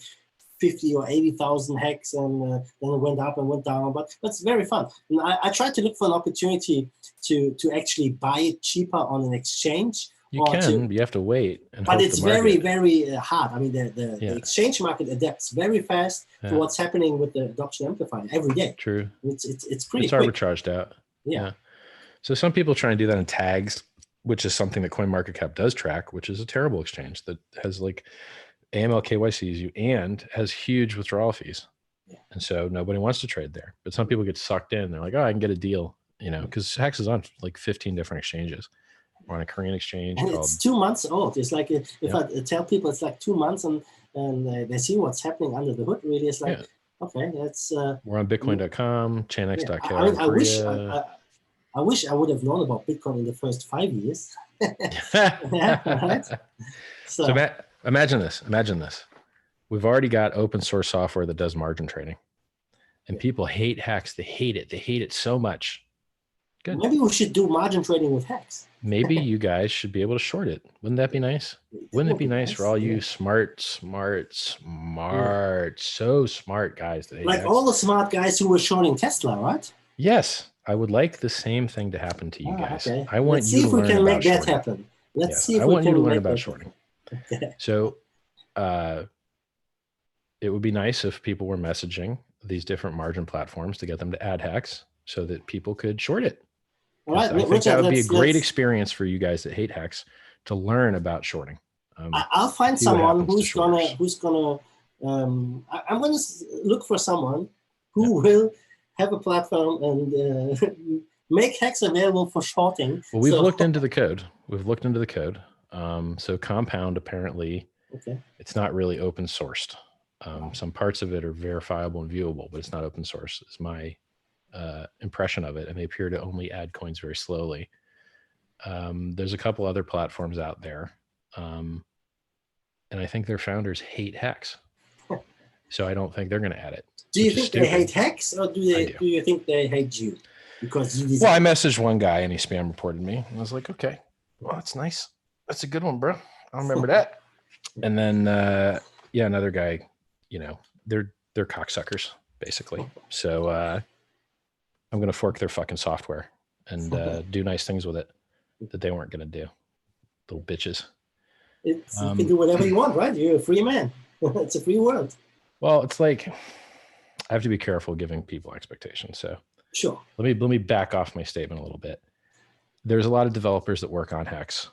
[SPEAKER 1] 50 or 80,000 HEX, and then it went up and went down. But it's very fun. And I tried to look for an opportunity to actually buy it cheaper on an exchange.
[SPEAKER 2] You can. You have to wait.
[SPEAKER 1] But it's very, very hard. I mean, the exchange market adapts very fast to what's happening with the adoption amplifier every day.
[SPEAKER 2] True.
[SPEAKER 1] It's pretty.
[SPEAKER 2] It's arbitraged out.
[SPEAKER 1] Yeah.
[SPEAKER 2] So some people try and do that in tags, which is something that CoinMarketCap does track, which is a terrible exchange that has like AML KYCs you and has huge withdrawal fees. Yeah. And so nobody wants to trade there. But some people get sucked in. They're like, oh, I can get a deal, because HEX is on like 15 different exchanges. We're on a Korean exchange.
[SPEAKER 1] And it's 2 months old. It's like if I tell people it's like 2 months and they see what's happening under the hood, really, it's like, okay, that's...
[SPEAKER 2] We're on bitcoin.com, chainx.co.
[SPEAKER 1] I wish I would have known about Bitcoin in the first 5 years. Right?
[SPEAKER 2] So imagine this. We've already got open source software that does margin trading. And people hate HEX. They hate it. They hate it so much. Good.
[SPEAKER 1] Maybe we should do margin trading with HEX.
[SPEAKER 2] Maybe you guys should be able to short it. Wouldn't that be nice? Wouldn't it be nice for all you smart, so smart guys?
[SPEAKER 1] Like all the smart guys who were shorting Tesla, right?
[SPEAKER 2] Yes. I would like the same thing to happen to you guys.
[SPEAKER 1] Okay.
[SPEAKER 2] I want you to learn about shorting. Let's see if we can make that
[SPEAKER 1] happen. Let's see if
[SPEAKER 2] I
[SPEAKER 1] we
[SPEAKER 2] want
[SPEAKER 1] can
[SPEAKER 2] you to learn
[SPEAKER 1] make
[SPEAKER 2] about
[SPEAKER 1] that
[SPEAKER 2] shorting.
[SPEAKER 1] Okay.
[SPEAKER 2] So it would be nice if people were messaging these different margin platforms to get them to add HEX so that people could short it.
[SPEAKER 1] All right,
[SPEAKER 2] I think that would be a great experience for you guys that hate HEX to learn about shorting.
[SPEAKER 1] I'll find someone who's gonna. I'm gonna look for someone who will have a platform and make HEX available for shorting.
[SPEAKER 2] Well, we've looked into the code. So Compound apparently, it's not really open sourced. Some parts of it are verifiable and viewable, but it's not open source. It's my impression of it, and they appear to only add coins very slowly. There's a couple other platforms out there, and I think their founders hate HEX, so I don't think they're going to add it.
[SPEAKER 1] Do you think they hate HEX, or do you think they hate you? Because
[SPEAKER 2] I messaged one guy and he spam reported me, and I was like, okay, well, that's nice. That's a good one, bro. I remember that. And then another guy, they're cocksuckers basically. So I'm going to fork their fucking software and do nice things with it that they weren't going to do. Little bitches.
[SPEAKER 1] You can do whatever you want, right? You're a free man. It's a free world.
[SPEAKER 2] Well, it's like I have to be careful giving people expectations. So
[SPEAKER 1] sure.
[SPEAKER 2] Let me back off my statement a little bit. There's a lot of developers that work on HEX,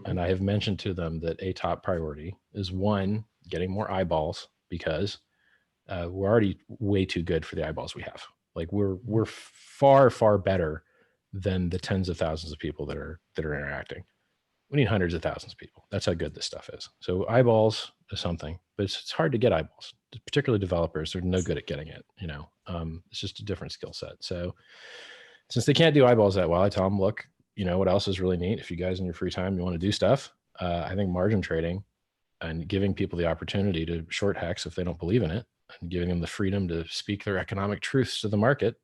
[SPEAKER 2] and I have mentioned to them that a top priority is one, getting more eyeballs, because we're already way too good for the eyeballs we have. Like we're far, far better than the tens of thousands of people that are interacting. We need hundreds of thousands of people. That's how good this stuff is. So eyeballs is something, but it's hard to get eyeballs, particularly developers. They're no good at getting it, you know. It's just a different skill set. So since they can't do eyeballs that well, I tell them, look, you know what else is really neat? If you guys in your free time, you want to do stuff, I think margin trading and giving people the opportunity to short HEX if they don't believe in it, and giving them the freedom to speak their economic truths to the market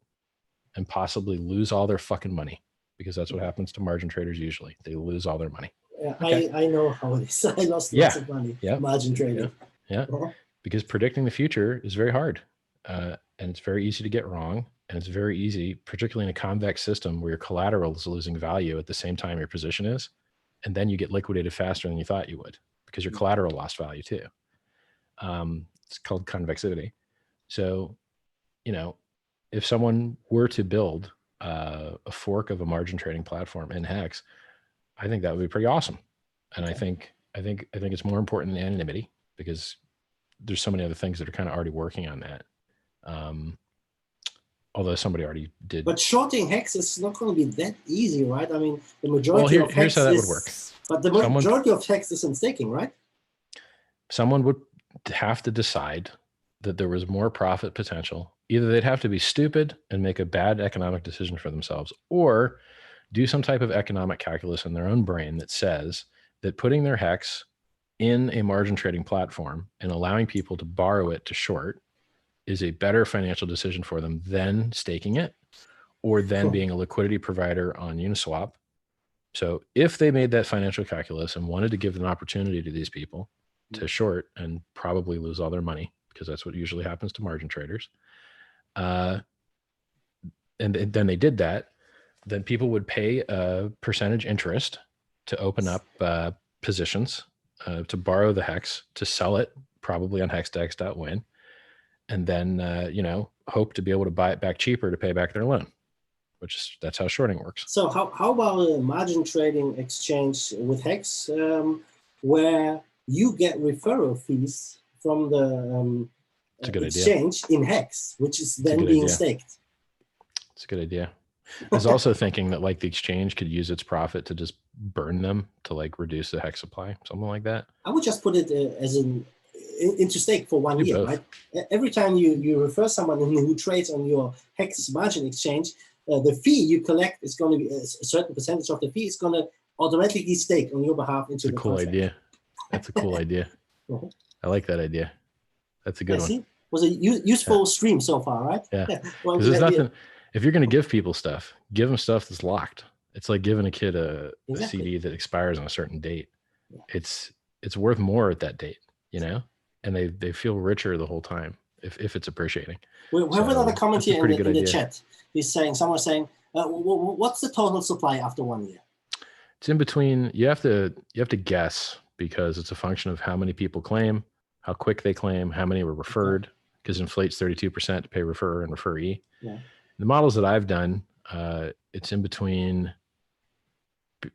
[SPEAKER 2] and possibly lose all their fucking money, because that's what happens to margin traders usually. They lose all their money.
[SPEAKER 1] Yeah, okay. I know how it is. I lost lots of money. Margin trading.
[SPEAKER 2] Yeah. Because predicting the future is very hard, and it's very easy to get wrong. And it's very easy, particularly in a convex system where your collateral is losing value at the same time your position is, and then you get liquidated faster than you thought you would because your collateral lost value too. It's called convexity. So, you know, if someone were to build a fork of a margin trading platform in HEX, I think that would be pretty awesome. And I think it's more important than anonymity, because there's so many other things that are kind of already working on that. Although somebody already did.
[SPEAKER 1] But shorting HEX is not going to be that easy, right? I mean, the majority of HEX
[SPEAKER 2] here's how that would work.
[SPEAKER 1] But the majority of HEX is in staking, right?
[SPEAKER 2] Someone would have to decide that there was more profit potential. Either they'd have to be stupid and make a bad economic decision for themselves, or do some type of economic calculus in their own brain that says that putting their HEX in a margin trading platform and allowing people to borrow it to short is a better financial decision for them than staking it, or then being a liquidity provider on Uniswap. So if they made that financial calculus and wanted to give an opportunity to these people to short and probably lose all their money, because that's what usually happens to margin traders, and then they did that, then people would pay a percentage interest to open up positions, to borrow the HEX, to sell it probably on hexdex.win, and then, you know, hope to be able to buy it back cheaper to pay back their loan, that's how shorting works.
[SPEAKER 1] So how about a margin trading exchange with HEX, where you get referral fees from the exchange in HEX, which is then being staked?
[SPEAKER 2] It's a good idea. I was also thinking that like the exchange could use its profit to just burn them to like reduce the HEX supply, something like that.
[SPEAKER 1] I would just put it as into stake for 1 year, right? Every time you refer someone who trades on your HEX margin exchange, the fee you collect is going to be a certain percentage of the fee is going to automatically stake on your behalf into the contract.
[SPEAKER 2] Idea. That's a cool idea. I like that idea. That's a good one. See?
[SPEAKER 1] It was a useful stream so far, right?
[SPEAKER 2] Yeah. Because there's nothing. If you're going to give people stuff, give them stuff that's locked. It's like giving a kid a CD that expires on a certain date. Yeah. It's worth more at that date, you know, and they feel richer the whole time if it's appreciating.
[SPEAKER 1] We have another comment here in the chat. Someone's saying, what's the total supply after 1 year?
[SPEAKER 2] It's in between. You have to guess, because it's a function of how many people claim, how quick they claim, how many were referred, because inflates 32% to pay referrer and referee. Yeah. The models that I've done, it's in between.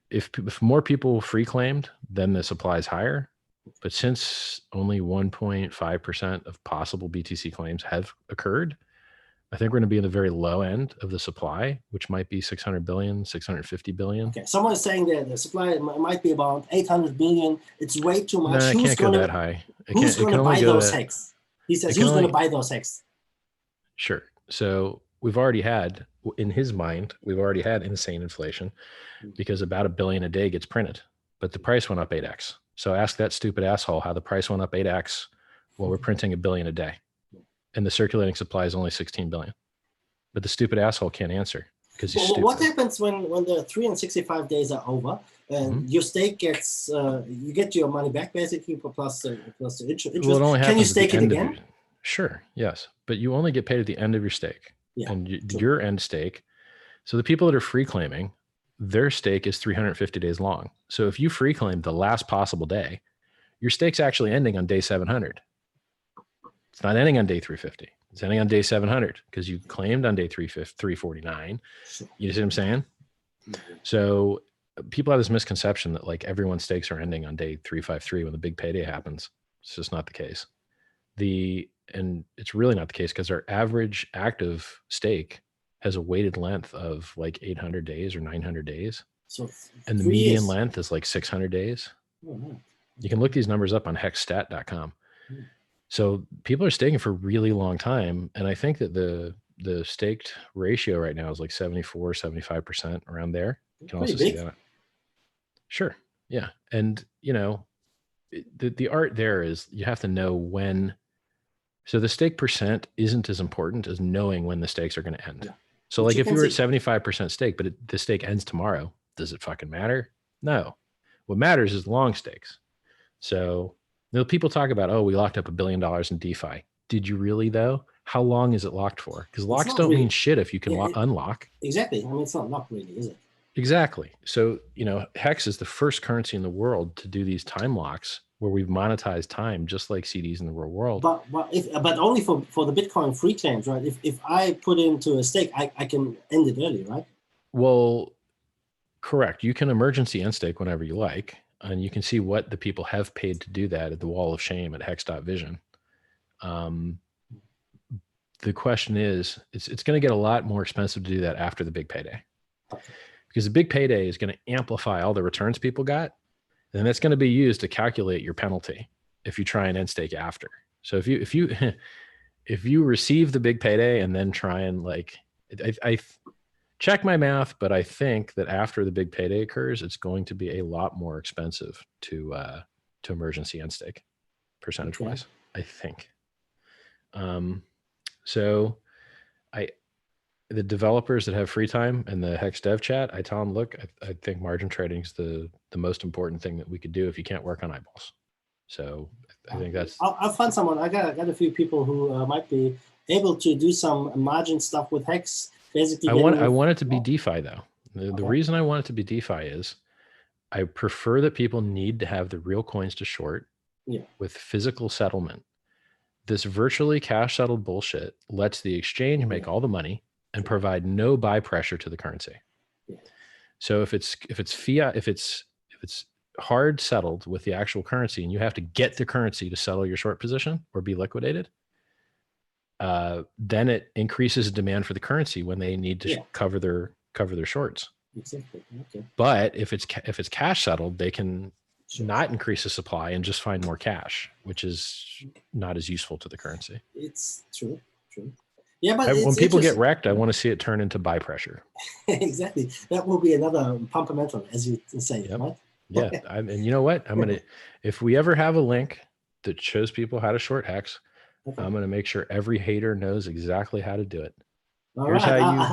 [SPEAKER 2] If more people free claimed, then the supply is higher. But since only 1.5% of possible BTC claims have occurred, I think we're going to be in the very low end of the supply, which might be 600 billion, 650 billion.
[SPEAKER 1] Okay, someone is saying that the supply might be about 800 billion. It's way too much.
[SPEAKER 2] No, it can't go that high.
[SPEAKER 1] Who's going to buy those HEX? He says, who's going to buy those HEX?
[SPEAKER 2] Sure. So we've already had, in his mind, insane inflation, because about 1 billion a day gets printed, but the price went up 8x. So ask that stupid asshole how the price went up 8x while we're printing 1 billion a day, and the circulating supply is only 16 billion. But the stupid asshole can't answer because he's stupid.
[SPEAKER 1] What happens when the 365 days are over and your stake gets, you get your money back basically plus the interest?
[SPEAKER 2] Well, it only
[SPEAKER 1] Can you stake it again?
[SPEAKER 2] Sure, yes, but you only get paid at the end of your stake.
[SPEAKER 1] Yeah,
[SPEAKER 2] and your end stake. So the people that are free claiming, their stake is 350 days long. So if you free claim the last possible day, your stake's actually ending on day 700. It's not ending on day 350. It's ending on day 700 because you claimed on day 349. You see what I'm saying? So people have this misconception that like everyone's stakes are ending on day 353 when the big payday happens. It's just not the case. and it's really not the case because our average active stake has a weighted length of like 800 days or 900 days.
[SPEAKER 1] So
[SPEAKER 2] and the median length is like 600 days.
[SPEAKER 1] Oh, nice.
[SPEAKER 2] You can look these numbers up on hexstat.com.
[SPEAKER 1] Mm.
[SPEAKER 2] So people are staking for a really long time. And I think that the staked ratio right now is like 74, 75% around there. You can also see that. Sure. Yeah. And you know, the art there is you have to know when. So the stake percent isn't as important as knowing when the stakes are going to end. Yeah. So like if you were at 75% stake, but the stake ends tomorrow, does it fucking matter? No. What matters is long stakes. So you know, people talk about, oh, we locked up $1 billion in DeFi. Did you really though? How long is it locked for? Because locks don't mean shit if you can unlock.
[SPEAKER 1] Exactly. I mean, it's not locked really, is it?
[SPEAKER 2] Exactly. So, you know, HEX is the first currency in the world to do these time locks where we've monetized time just like CDs in the real world.
[SPEAKER 1] But only for the Bitcoin free claims, right? If I put into a stake, I can end it early, right?
[SPEAKER 2] Well, correct. You can emergency end stake whenever you like, and you can see what the people have paid to do that at the wall of shame at hex.vision. The question is, it's going to get a lot more expensive to do that after the big payday. Because the big payday is going to amplify all the returns people got, and that's going to be used to calculate your penalty if you try and end stake after. So if you receive the big payday and then try and like, I check my math, but I think that after the big payday occurs, it's going to be a lot more expensive to emergency end stake percentage wise. I think. So the developers that have free time and the HEX dev chat, I tell them, look, I think margin trading is the most important thing that we could do if you can't work on eyeballs. So I think that's.
[SPEAKER 1] I'll find someone. I got a few people who might be able to do some margin stuff with HEX. Basically,
[SPEAKER 2] I want it to be DeFi though. The reason I want it to be DeFi is I prefer that people need to have the real coins to short with physical settlement. This virtually cash settled bullshit lets the exchange make all the money and provide no buy pressure to the currency. Yeah. So if it's fiat, if it's hard settled with the actual currency and you have to get the currency to settle your short position or be liquidated, then it increases demand for the currency when they need to cover their shorts.
[SPEAKER 1] Exactly. Okay.
[SPEAKER 2] But if it's cash settled, they can not increase the supply and just find more cash, which is not as useful to the currency.
[SPEAKER 1] It's true. Yeah, but
[SPEAKER 2] when people get wrecked, I want to see it turn into buy pressure.
[SPEAKER 1] Exactly. That will be another fundamental, as you say, right?
[SPEAKER 2] Yeah. And you know what? if we ever have a link that shows people how to short HEX, I'm going to make sure every hater knows exactly how to do it.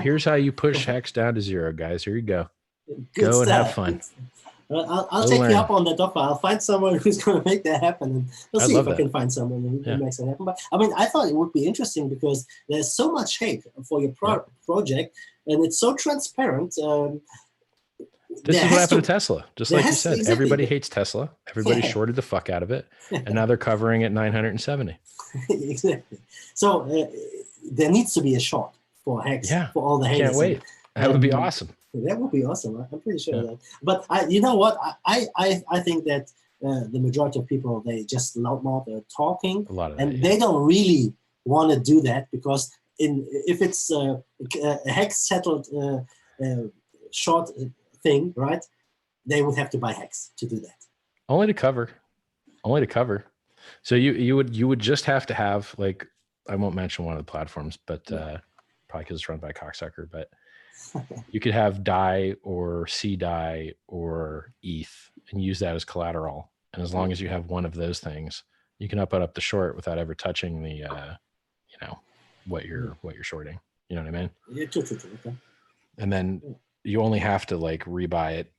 [SPEAKER 2] Here's how you push HEX down to zero, guys. Here you go. Go and have fun.
[SPEAKER 1] I'll take you up on that offer. I'll find someone who's going to make that happen, and we'll see if I can find someone who makes it happen. But I mean, I thought it would be interesting because there's so much hate for your project, and it's so transparent.
[SPEAKER 2] This is what happened to Tesla. Just like you said, everybody hates Tesla. Everybody shorted the fuck out of it, and now they're covering at 970.
[SPEAKER 1] Exactly. So there needs to be a short for HEX for all the haters.
[SPEAKER 2] Can't wait. That would be awesome.
[SPEAKER 1] That would be awesome. I'm pretty sure of that. But you know what? I think that the majority of people, they just loudmouth, they're talking, they don't really want to do that because if it's a HEX settled short thing, right? They would have to buy HEX to do that.
[SPEAKER 2] Only to cover. So you would just have to have, like, I won't mention one of the platforms, but probably because it's run by a cocksucker, but you could have DAI or CDAI or ETH and use that as collateral. And as long as you have one of those things, you can up the short without ever touching the, what you're shorting. You know what I mean?
[SPEAKER 1] Yeah, true. Okay.
[SPEAKER 2] And then you only have to like rebuy it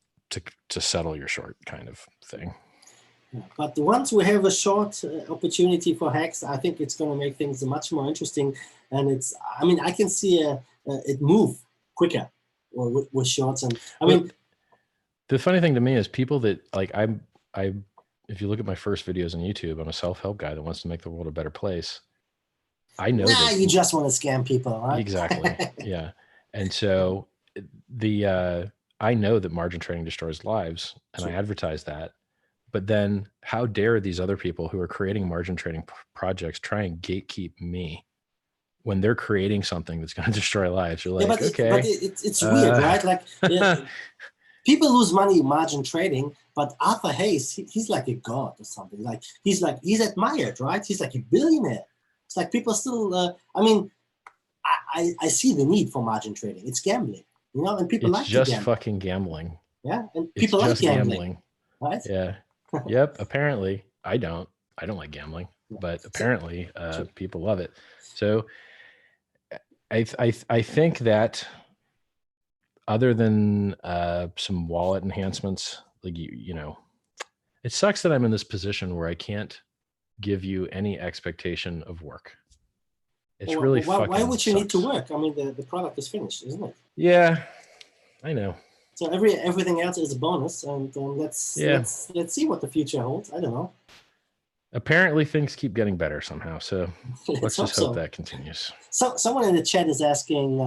[SPEAKER 2] to settle your short kind of thing.
[SPEAKER 1] Yeah. But once we have a short opportunity for HEX, I think it's going to make things much more interesting. And I can see it move quicker with shorts. And
[SPEAKER 2] the funny thing to me is people that like, if you look at my first videos on YouTube, I'm a self-help guy that wants to make the world a better place. I know that
[SPEAKER 1] you just want to scam people, right?
[SPEAKER 2] Exactly. Yeah. And so I know that margin trading destroys lives, and I advertise that, But then how dare these other people who are creating margin trading projects try and gatekeep me when they're creating something that's going to destroy lives? You're like,
[SPEAKER 1] but
[SPEAKER 2] okay.
[SPEAKER 1] It's weird, right? Like people lose money margin trading, but Arthur Hayes, he's like a god or something. Like he's admired, right? He's like a billionaire. It's like people still, I mean, I see the need for margin trading. It's gambling, you know, and people like to gamble.
[SPEAKER 2] It's just fucking gambling.
[SPEAKER 1] Yeah, and people like gambling. Right?
[SPEAKER 2] Yeah. Yep. Apparently, I don't like gambling, but apparently, people love it. So, I think that other than some wallet enhancements, like you know, it sucks that I'm in this position where I can't give you any expectation of work. It's really fucking
[SPEAKER 1] why would you
[SPEAKER 2] sucks.
[SPEAKER 1] need to work? I mean, the product is finished, isn't it?
[SPEAKER 2] Yeah, I know.
[SPEAKER 1] So everything else is a bonus, and let's see what the future holds. I don't know.
[SPEAKER 2] Apparently, things keep getting better somehow. So let's just hope that continues.
[SPEAKER 1] So someone in the chat is asking,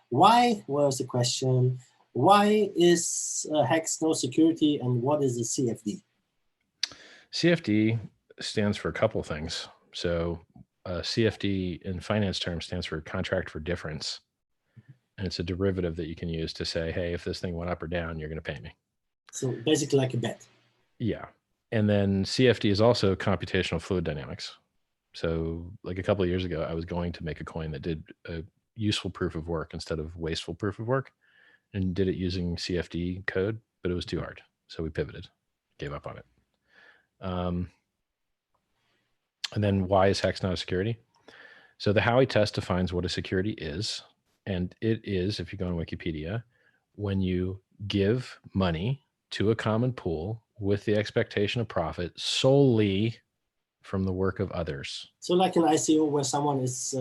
[SPEAKER 1] why was the question? Why is HEX no security, and what is a CFD?
[SPEAKER 2] CFD stands for a couple of things. So CFD in finance terms stands for contract for difference. And it's a derivative that you can use to say, hey, if this thing went up or down, you're going to pay me.
[SPEAKER 1] So basically like a bet.
[SPEAKER 2] Yeah. And then CFD is also computational fluid dynamics. So like a couple of years ago, I was going to make a coin that did a useful proof of work instead of wasteful proof of work, and did it using CFD code, but it was too hard. So we pivoted, gave up on it. And then why is HEX not a security? So the Howey test defines what a security is. And it is, if you go on Wikipedia, when you give money to a common pool with the expectation of profit solely from the work of others.
[SPEAKER 1] So like an ICO where someone is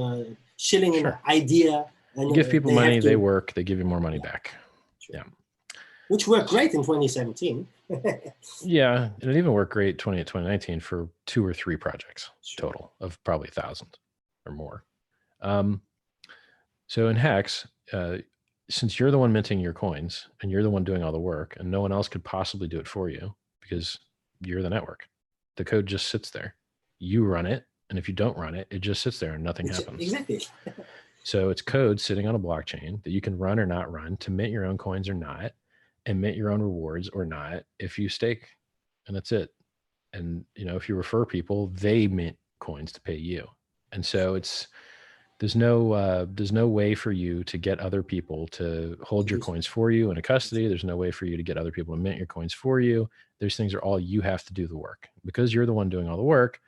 [SPEAKER 1] shilling an idea. And
[SPEAKER 2] you give people money, they work, they give you more money back.
[SPEAKER 1] Sure.
[SPEAKER 2] Yeah.
[SPEAKER 1] Which worked great in 2017.
[SPEAKER 2] Yeah, and it even worked great 2019 for 2 or 3 projects total of probably 1,000 or more. So in HEX, since you're the one minting your coins and you're the one doing all the work and no one else could possibly do it for you because you're the network, the code just sits there. You run it, and if you don't run it, it just sits there and nothing happens.
[SPEAKER 1] Exactly.
[SPEAKER 2] So it's code sitting on a blockchain that you can run or not run to mint your own coins or not, and mint your own rewards or not if you stake, and that's it. And you know, if you refer people, they mint coins to pay you. And so there's no way for you to get other people to hold your coins for you in a custody. There's no way for you to get other people to mint your coins for you. Those things are all you have to do the work. Because you're the one doing all the work,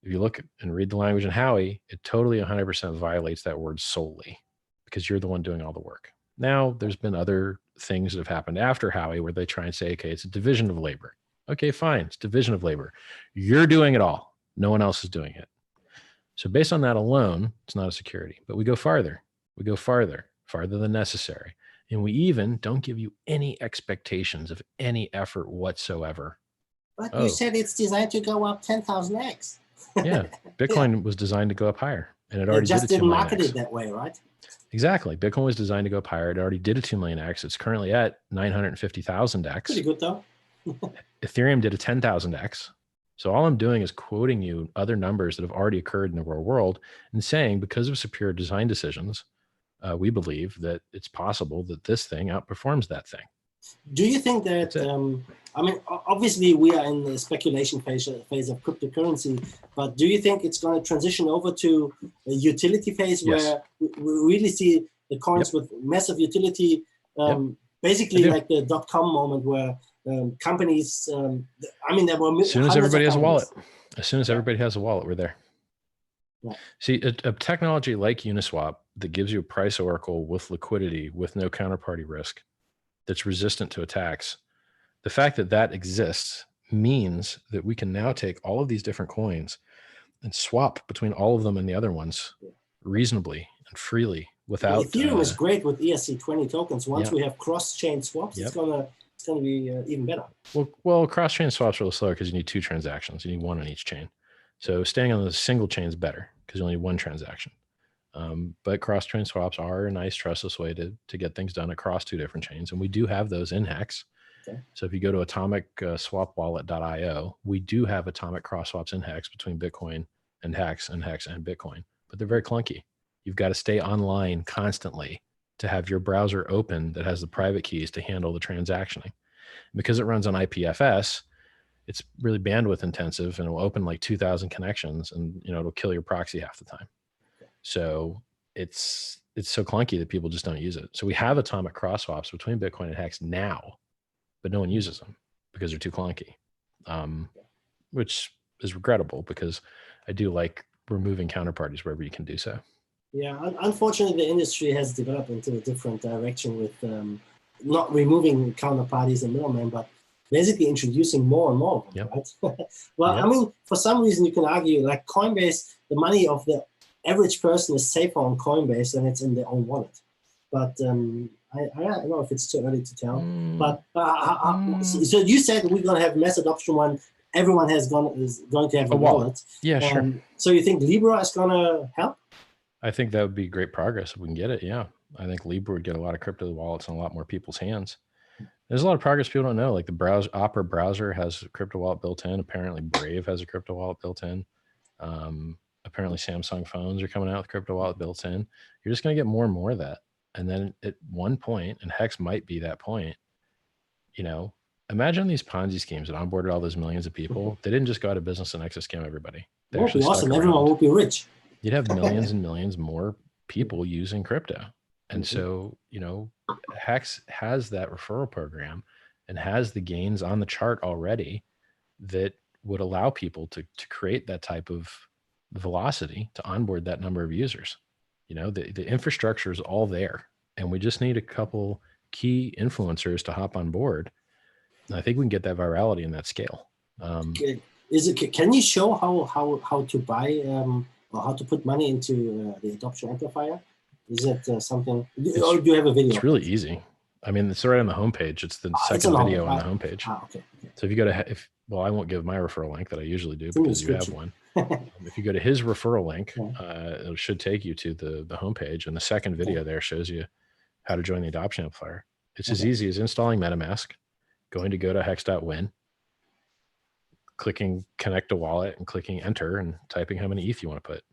[SPEAKER 2] if you look and read the language in Howey, it totally 100% violates that word solely, because you're the one doing all the work. Now, there's been other things that have happened after Howey where they try and say, okay, it's a division of labor. Okay, fine, it's division of labor. You're doing it all. No one else is doing it. So based on that alone, it's not a security. But we go farther. We go farther than necessary. And we even don't give you any expectations of any effort whatsoever.
[SPEAKER 1] But you said it's designed to go up 10,000x.
[SPEAKER 2] Yeah, Bitcoin was designed to go up higher. And it already
[SPEAKER 1] just
[SPEAKER 2] did a 2
[SPEAKER 1] didn't
[SPEAKER 2] million
[SPEAKER 1] market
[SPEAKER 2] X.
[SPEAKER 1] it that way, right?
[SPEAKER 2] Exactly. Bitcoin was designed to go up higher. It already did a 2 million X. It's currently at 950,000x.
[SPEAKER 1] Pretty good though.
[SPEAKER 2] Ethereum did a 10,000x. So all I'm doing is quoting you other numbers that have already occurred in the real world and saying, because of superior design decisions, we believe that it's possible that this thing outperforms that thing.
[SPEAKER 1] Do you think that, I mean, obviously we are in the speculation phase of cryptocurrency, but do you think it's going to transition over to a utility phase where we really see the coins with massive utility, basically like the .com moment where companies, I mean, there were
[SPEAKER 2] as soon as everybody has a wallet, everybody has a wallet, we're there. Yeah. See, a technology like Uniswap that gives you a price oracle with liquidity, with no counterparty risk, that's resistant to attacks. The fact that that exists means that we can now take all of these different coins and swap between all of them and the other ones reasonably and freely without.
[SPEAKER 1] Ethereum is great with ERC20 tokens. Once we have cross-chain swaps, it's gonna be even better.
[SPEAKER 2] Well, cross-chain swaps are a little slower because you need 2 transactions. You need 1 on each chain. So staying on the single chain is better because you only need 1 transaction. But cross-chain swaps are a nice trustless way to get things done across 2 different chains. And we do have those in HEX.
[SPEAKER 1] Okay.
[SPEAKER 2] So if you go to atomicswapwallet.io, we do have atomic cross swaps in HEX between Bitcoin and HEX and Bitcoin, but they're very clunky. You've got to stay online constantly to have your browser open that has the private keys to handle the transactioning. Because it runs on IPFS, it's really bandwidth intensive, and it will open like 2,000 connections, and it'll kill your proxy half the time. So it's so clunky that people just don't use it. So we have atomic cross swaps between Bitcoin and HEX now, but no one uses them because they're too clunky, which is regrettable because I do like removing counterparties wherever you can do so.
[SPEAKER 1] Yeah, unfortunately, the industry has developed into a different direction with not removing counterparties and middlemen, but basically introducing more and more of them, right? Well, I mean, for some reason, you can argue like Coinbase, the money of the average person is safer on Coinbase than it's in their own wallet. But I don't know if it's too early to tell. But so you said we're going to have mass adoption when everyone is going to have a wallet.
[SPEAKER 2] Yeah, sure.
[SPEAKER 1] So you think Libra is going to help?
[SPEAKER 2] I think that would be great progress if we can get it. Yeah. I think Libra would get a lot of crypto wallets in a lot more people's hands. There's a lot of progress people don't know. Like the Opera browser has a crypto wallet built in. Apparently Brave has a crypto wallet built in. Apparently Samsung phones are coming out with crypto wallet built in. You're just going to get more and more of that. And then at one point, and HEX might be that point, imagine these Ponzi schemes that onboarded all those millions of people. They didn't just go out of business and exit scam everybody.
[SPEAKER 1] That would be awesome. Everyone would be rich.
[SPEAKER 2] You'd have millions and millions more people using crypto. And so, HEX has that referral program and has the gains on the chart already that would allow people to create that type of velocity to onboard that number of users. The infrastructure is all there, and we just need a couple key influencers to hop on board. And I think we can get that virality and that scale.
[SPEAKER 1] Can you show how to buy or how to put money into the adoption amplifier? Is it something, or do you have a video?
[SPEAKER 2] It's really easy. I mean, it's right on the homepage. It's the second video on the homepage.
[SPEAKER 1] Okay.
[SPEAKER 2] So if you go to, well, I won't give my referral link that I usually do because you have one. If you go to his referral link, it should take you to the homepage, and the second video there shows you how to join the adoption amplifier. It's as easy as installing MetaMask, going to go to hex.win, clicking connect a wallet and clicking enter and typing how many ETH you want to put.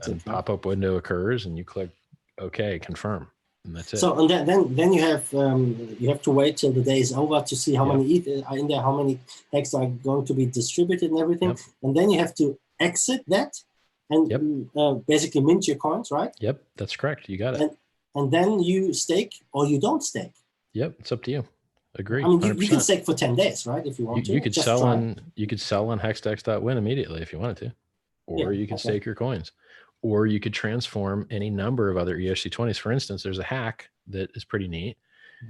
[SPEAKER 2] And pop-up window occurs and you click OK, confirm, and that's it.
[SPEAKER 1] So and then you have to wait till the day is over to see how many ETH are in there, how many HEX are going to be distributed and everything. And then you have to exit that and basically mint your coins, right?
[SPEAKER 2] Yep, that's correct. You got it.
[SPEAKER 1] And then you stake or you don't stake.
[SPEAKER 2] Yep, it's up to you. Agree.
[SPEAKER 1] I mean, you can stake for 10 days, right? If you want to.
[SPEAKER 2] You could sell on hexdex.win immediately if you wanted to, or you could stake your coins, or you could transform any number of other ERC20s. For instance, there's a hack that is pretty neat.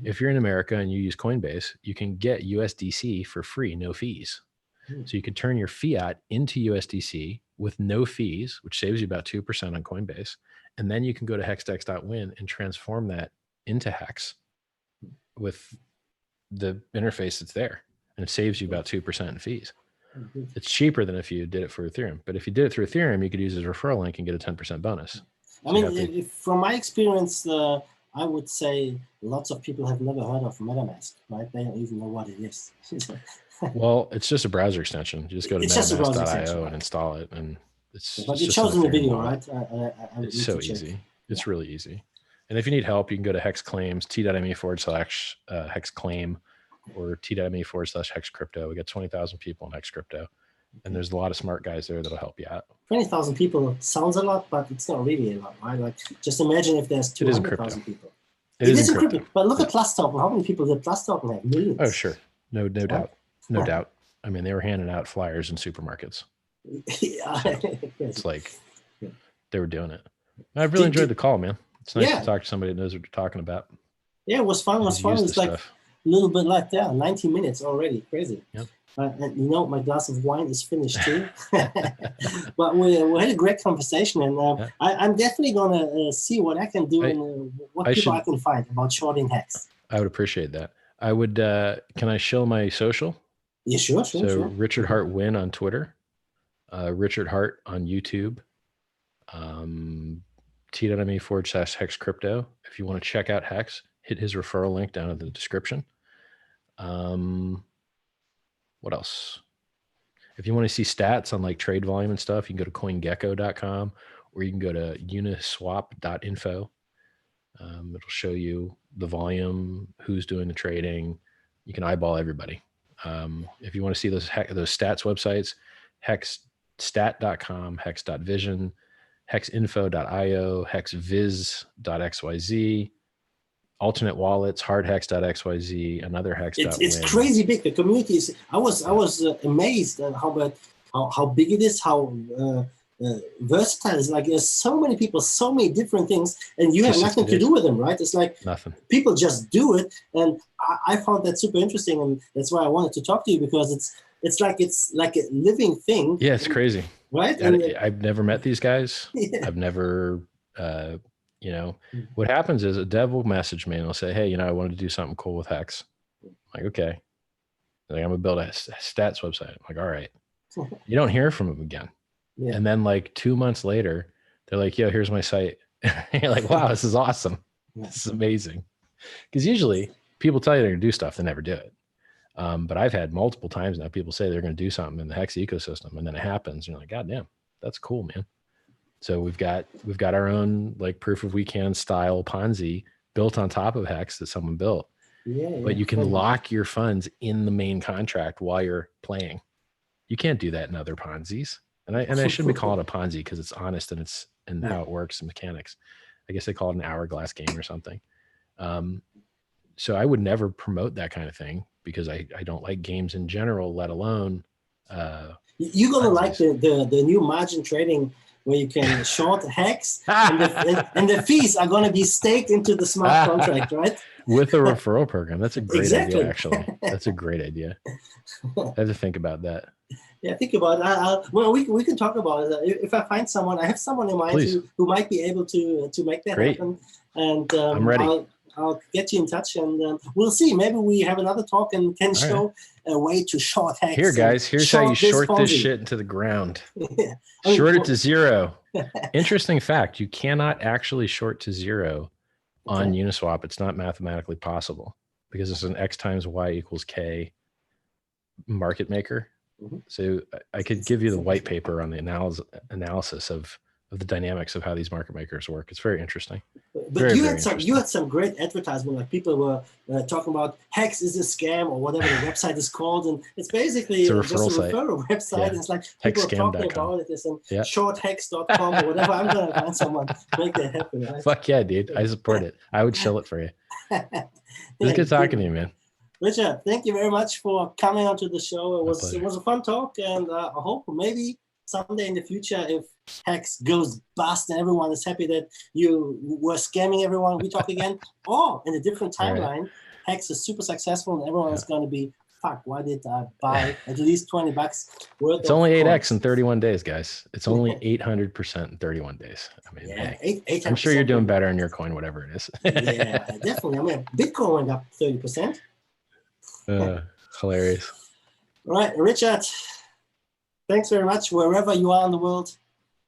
[SPEAKER 2] If you're in America and you use Coinbase, you can get USDC for free, no fees. So you could turn your fiat into USDC with no fees, which saves you about 2% on Coinbase. And then you can go to hexdex.win and transform that into HEX with the interface that's there, and it saves you about 2% in fees. It's cheaper than if you did it for Ethereum, but if you did it through Ethereum, you could use his referral link and get a 10% bonus.
[SPEAKER 1] I mean, from my experience, I would say lots of people have never heard of MetaMask, right? They don't even know what it is.
[SPEAKER 2] Well, it's just a browser extension. You just go to metamask.io and install it, and
[SPEAKER 1] but it shows in the video, right?
[SPEAKER 2] It's so easy. It's really easy. And if you need help, you can go to HEX Claims, t.me/HEX Claim, or t.me/HEX Crypto. We got 20,000 people in HEX Crypto, and there's a lot of smart guys there that'll help you out.
[SPEAKER 1] 20,000 people sounds a lot, but it's not really a lot, right? Like, just imagine if there's 200,000 people. It is in crypto. But look at PlusToken. How many people did PlusToken have? Millions.
[SPEAKER 2] Oh, sure. No doubt. No doubt. I mean, they were handing out flyers in supermarkets. It's like they were doing it. I've really enjoyed the call, man. It's nice to talk to somebody that knows what you're talking about.
[SPEAKER 1] Yeah, it was fun. It's like a little bit like 90 minutes already. Crazy. Yep. And my glass of wine is finished too. But we had a great conversation, and I'm definitely gonna see what I can do and what people I can find about shorting HEX.
[SPEAKER 2] I would appreciate that. I would. Can I show my social?
[SPEAKER 1] Yeah, sure.
[SPEAKER 2] So Richard Hart Win on Twitter, Richard Hart on YouTube. t.me/HEX Crypto. If you want to check out HEX, hit his referral link down in the description. What else? If you want to see stats on like trade volume and stuff, you can go to coingecko.com or you can go to uniswap.info. It'll show you the volume, who's doing the trading. You can eyeball everybody. If you want to see those stats websites, hexstat.com, hex.vision, hexinfo.io, hexviz.xyz, alternate wallets, hardhex.xyz, another hex.
[SPEAKER 1] It's crazy big. The community is. I was amazed at how big it is. How versatile. It's like there's so many people, so many different things, and you have nothing to do with them, right? It's like
[SPEAKER 2] nothing.
[SPEAKER 1] People just do it, and I found that super interesting, and that's why I wanted to talk to you, because it's like a living thing.
[SPEAKER 2] Yeah, it's crazy,
[SPEAKER 1] right?
[SPEAKER 2] I've never met these guys. Yeah. I've never. You know, what happens is a dev will message me and they'll say, hey, you know, I wanted to do something cool with Hex. I'm like, okay. Like, I'm gonna build a stats website. I'm like, all right. You don't hear from them again. Yeah. And then like 2 months later, they're like, yo, here's my site. You're like, wow, this is awesome. This is amazing. Because usually people tell you they're gonna do stuff, they never do it. But I've had multiple times now people say they're gonna do something in the Hex ecosystem, and then it happens. And you're like, God damn, that's cool, man. So we've got our own like proof of we can style Ponzi built on top of Hex that someone built. Yeah, but you can lock your funds in the main contract while you're playing. You can't do that in other Ponzis. And I shouldn't be calling it a Ponzi because it's honest and it's how it works and mechanics. I guess they call it an hourglass game or something. So I would never promote that kind of thing because I don't like games in general, let alone
[SPEAKER 1] you're gonna like the new margin trading where you can short Hex and the fees are going to be staked into the smart contract, right?
[SPEAKER 2] With a referral program. That's a great idea, actually. That's a great idea. I have to think about that.
[SPEAKER 1] Yeah, think about it. Well, we can talk about it. If I find someone, I have someone in mind who might be able to make that happen. And
[SPEAKER 2] I'm ready.
[SPEAKER 1] I'll get you in touch, and we'll see. Maybe we have another talk and can show a way to short Hex.
[SPEAKER 2] Here, guys, here's how you short this shit into the ground. Yeah. Short it to zero. Interesting fact, you cannot actually short to zero on Uniswap. It's not mathematically possible because it's an X times Y equals K market maker. So I could give you the white paper on the analysis of the dynamics of how these market makers work. It's very interesting.
[SPEAKER 1] But you had some great advertisement, like people were talking about Hex is a scam or whatever the website is called, and it's basically just a referral website. Yeah. And it's like people are talking about it. There's some shorthex.com or whatever. I'm gonna find someone to make that happen. Right?
[SPEAKER 2] Fuck yeah, dude! I support it. I would shill it for you. It was good talking to you, man.
[SPEAKER 1] Richard, thank you very much for coming onto the show. It was a fun talk, and I hope maybe someday in the future, if Hex goes bust and everyone is happy that you were scamming everyone, we talk again. Or in a different timeline, Hex is super successful and everyone is going to be, fuck, why did I buy at least $20 worth?
[SPEAKER 2] It's only 8x in 31 days, guys. It's only 800% in 31 hilarious. I mean, hey, I'm sure you're doing better in your coin, whatever it is.
[SPEAKER 1] Yeah, definitely. I mean, Bitcoin went up 30%.
[SPEAKER 2] Hilarious.
[SPEAKER 1] All right, Richard. Thanks very much wherever you are in the world,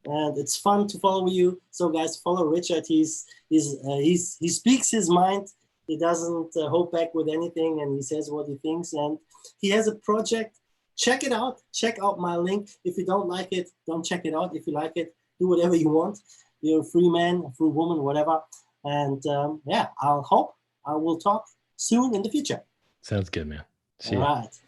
[SPEAKER 1] and it's fun to follow you. So guys, follow Richard. He speaks his mind. He doesn't hold back with anything, and he says what he thinks. And he has a project. Check it out. Check out my link. If you don't like it, don't check it out. If you like it, do whatever you want. You're a free man, a free woman, whatever. And yeah, I'll hope I will talk soon in the future.
[SPEAKER 2] Sounds good, man. See you.
[SPEAKER 1] All right.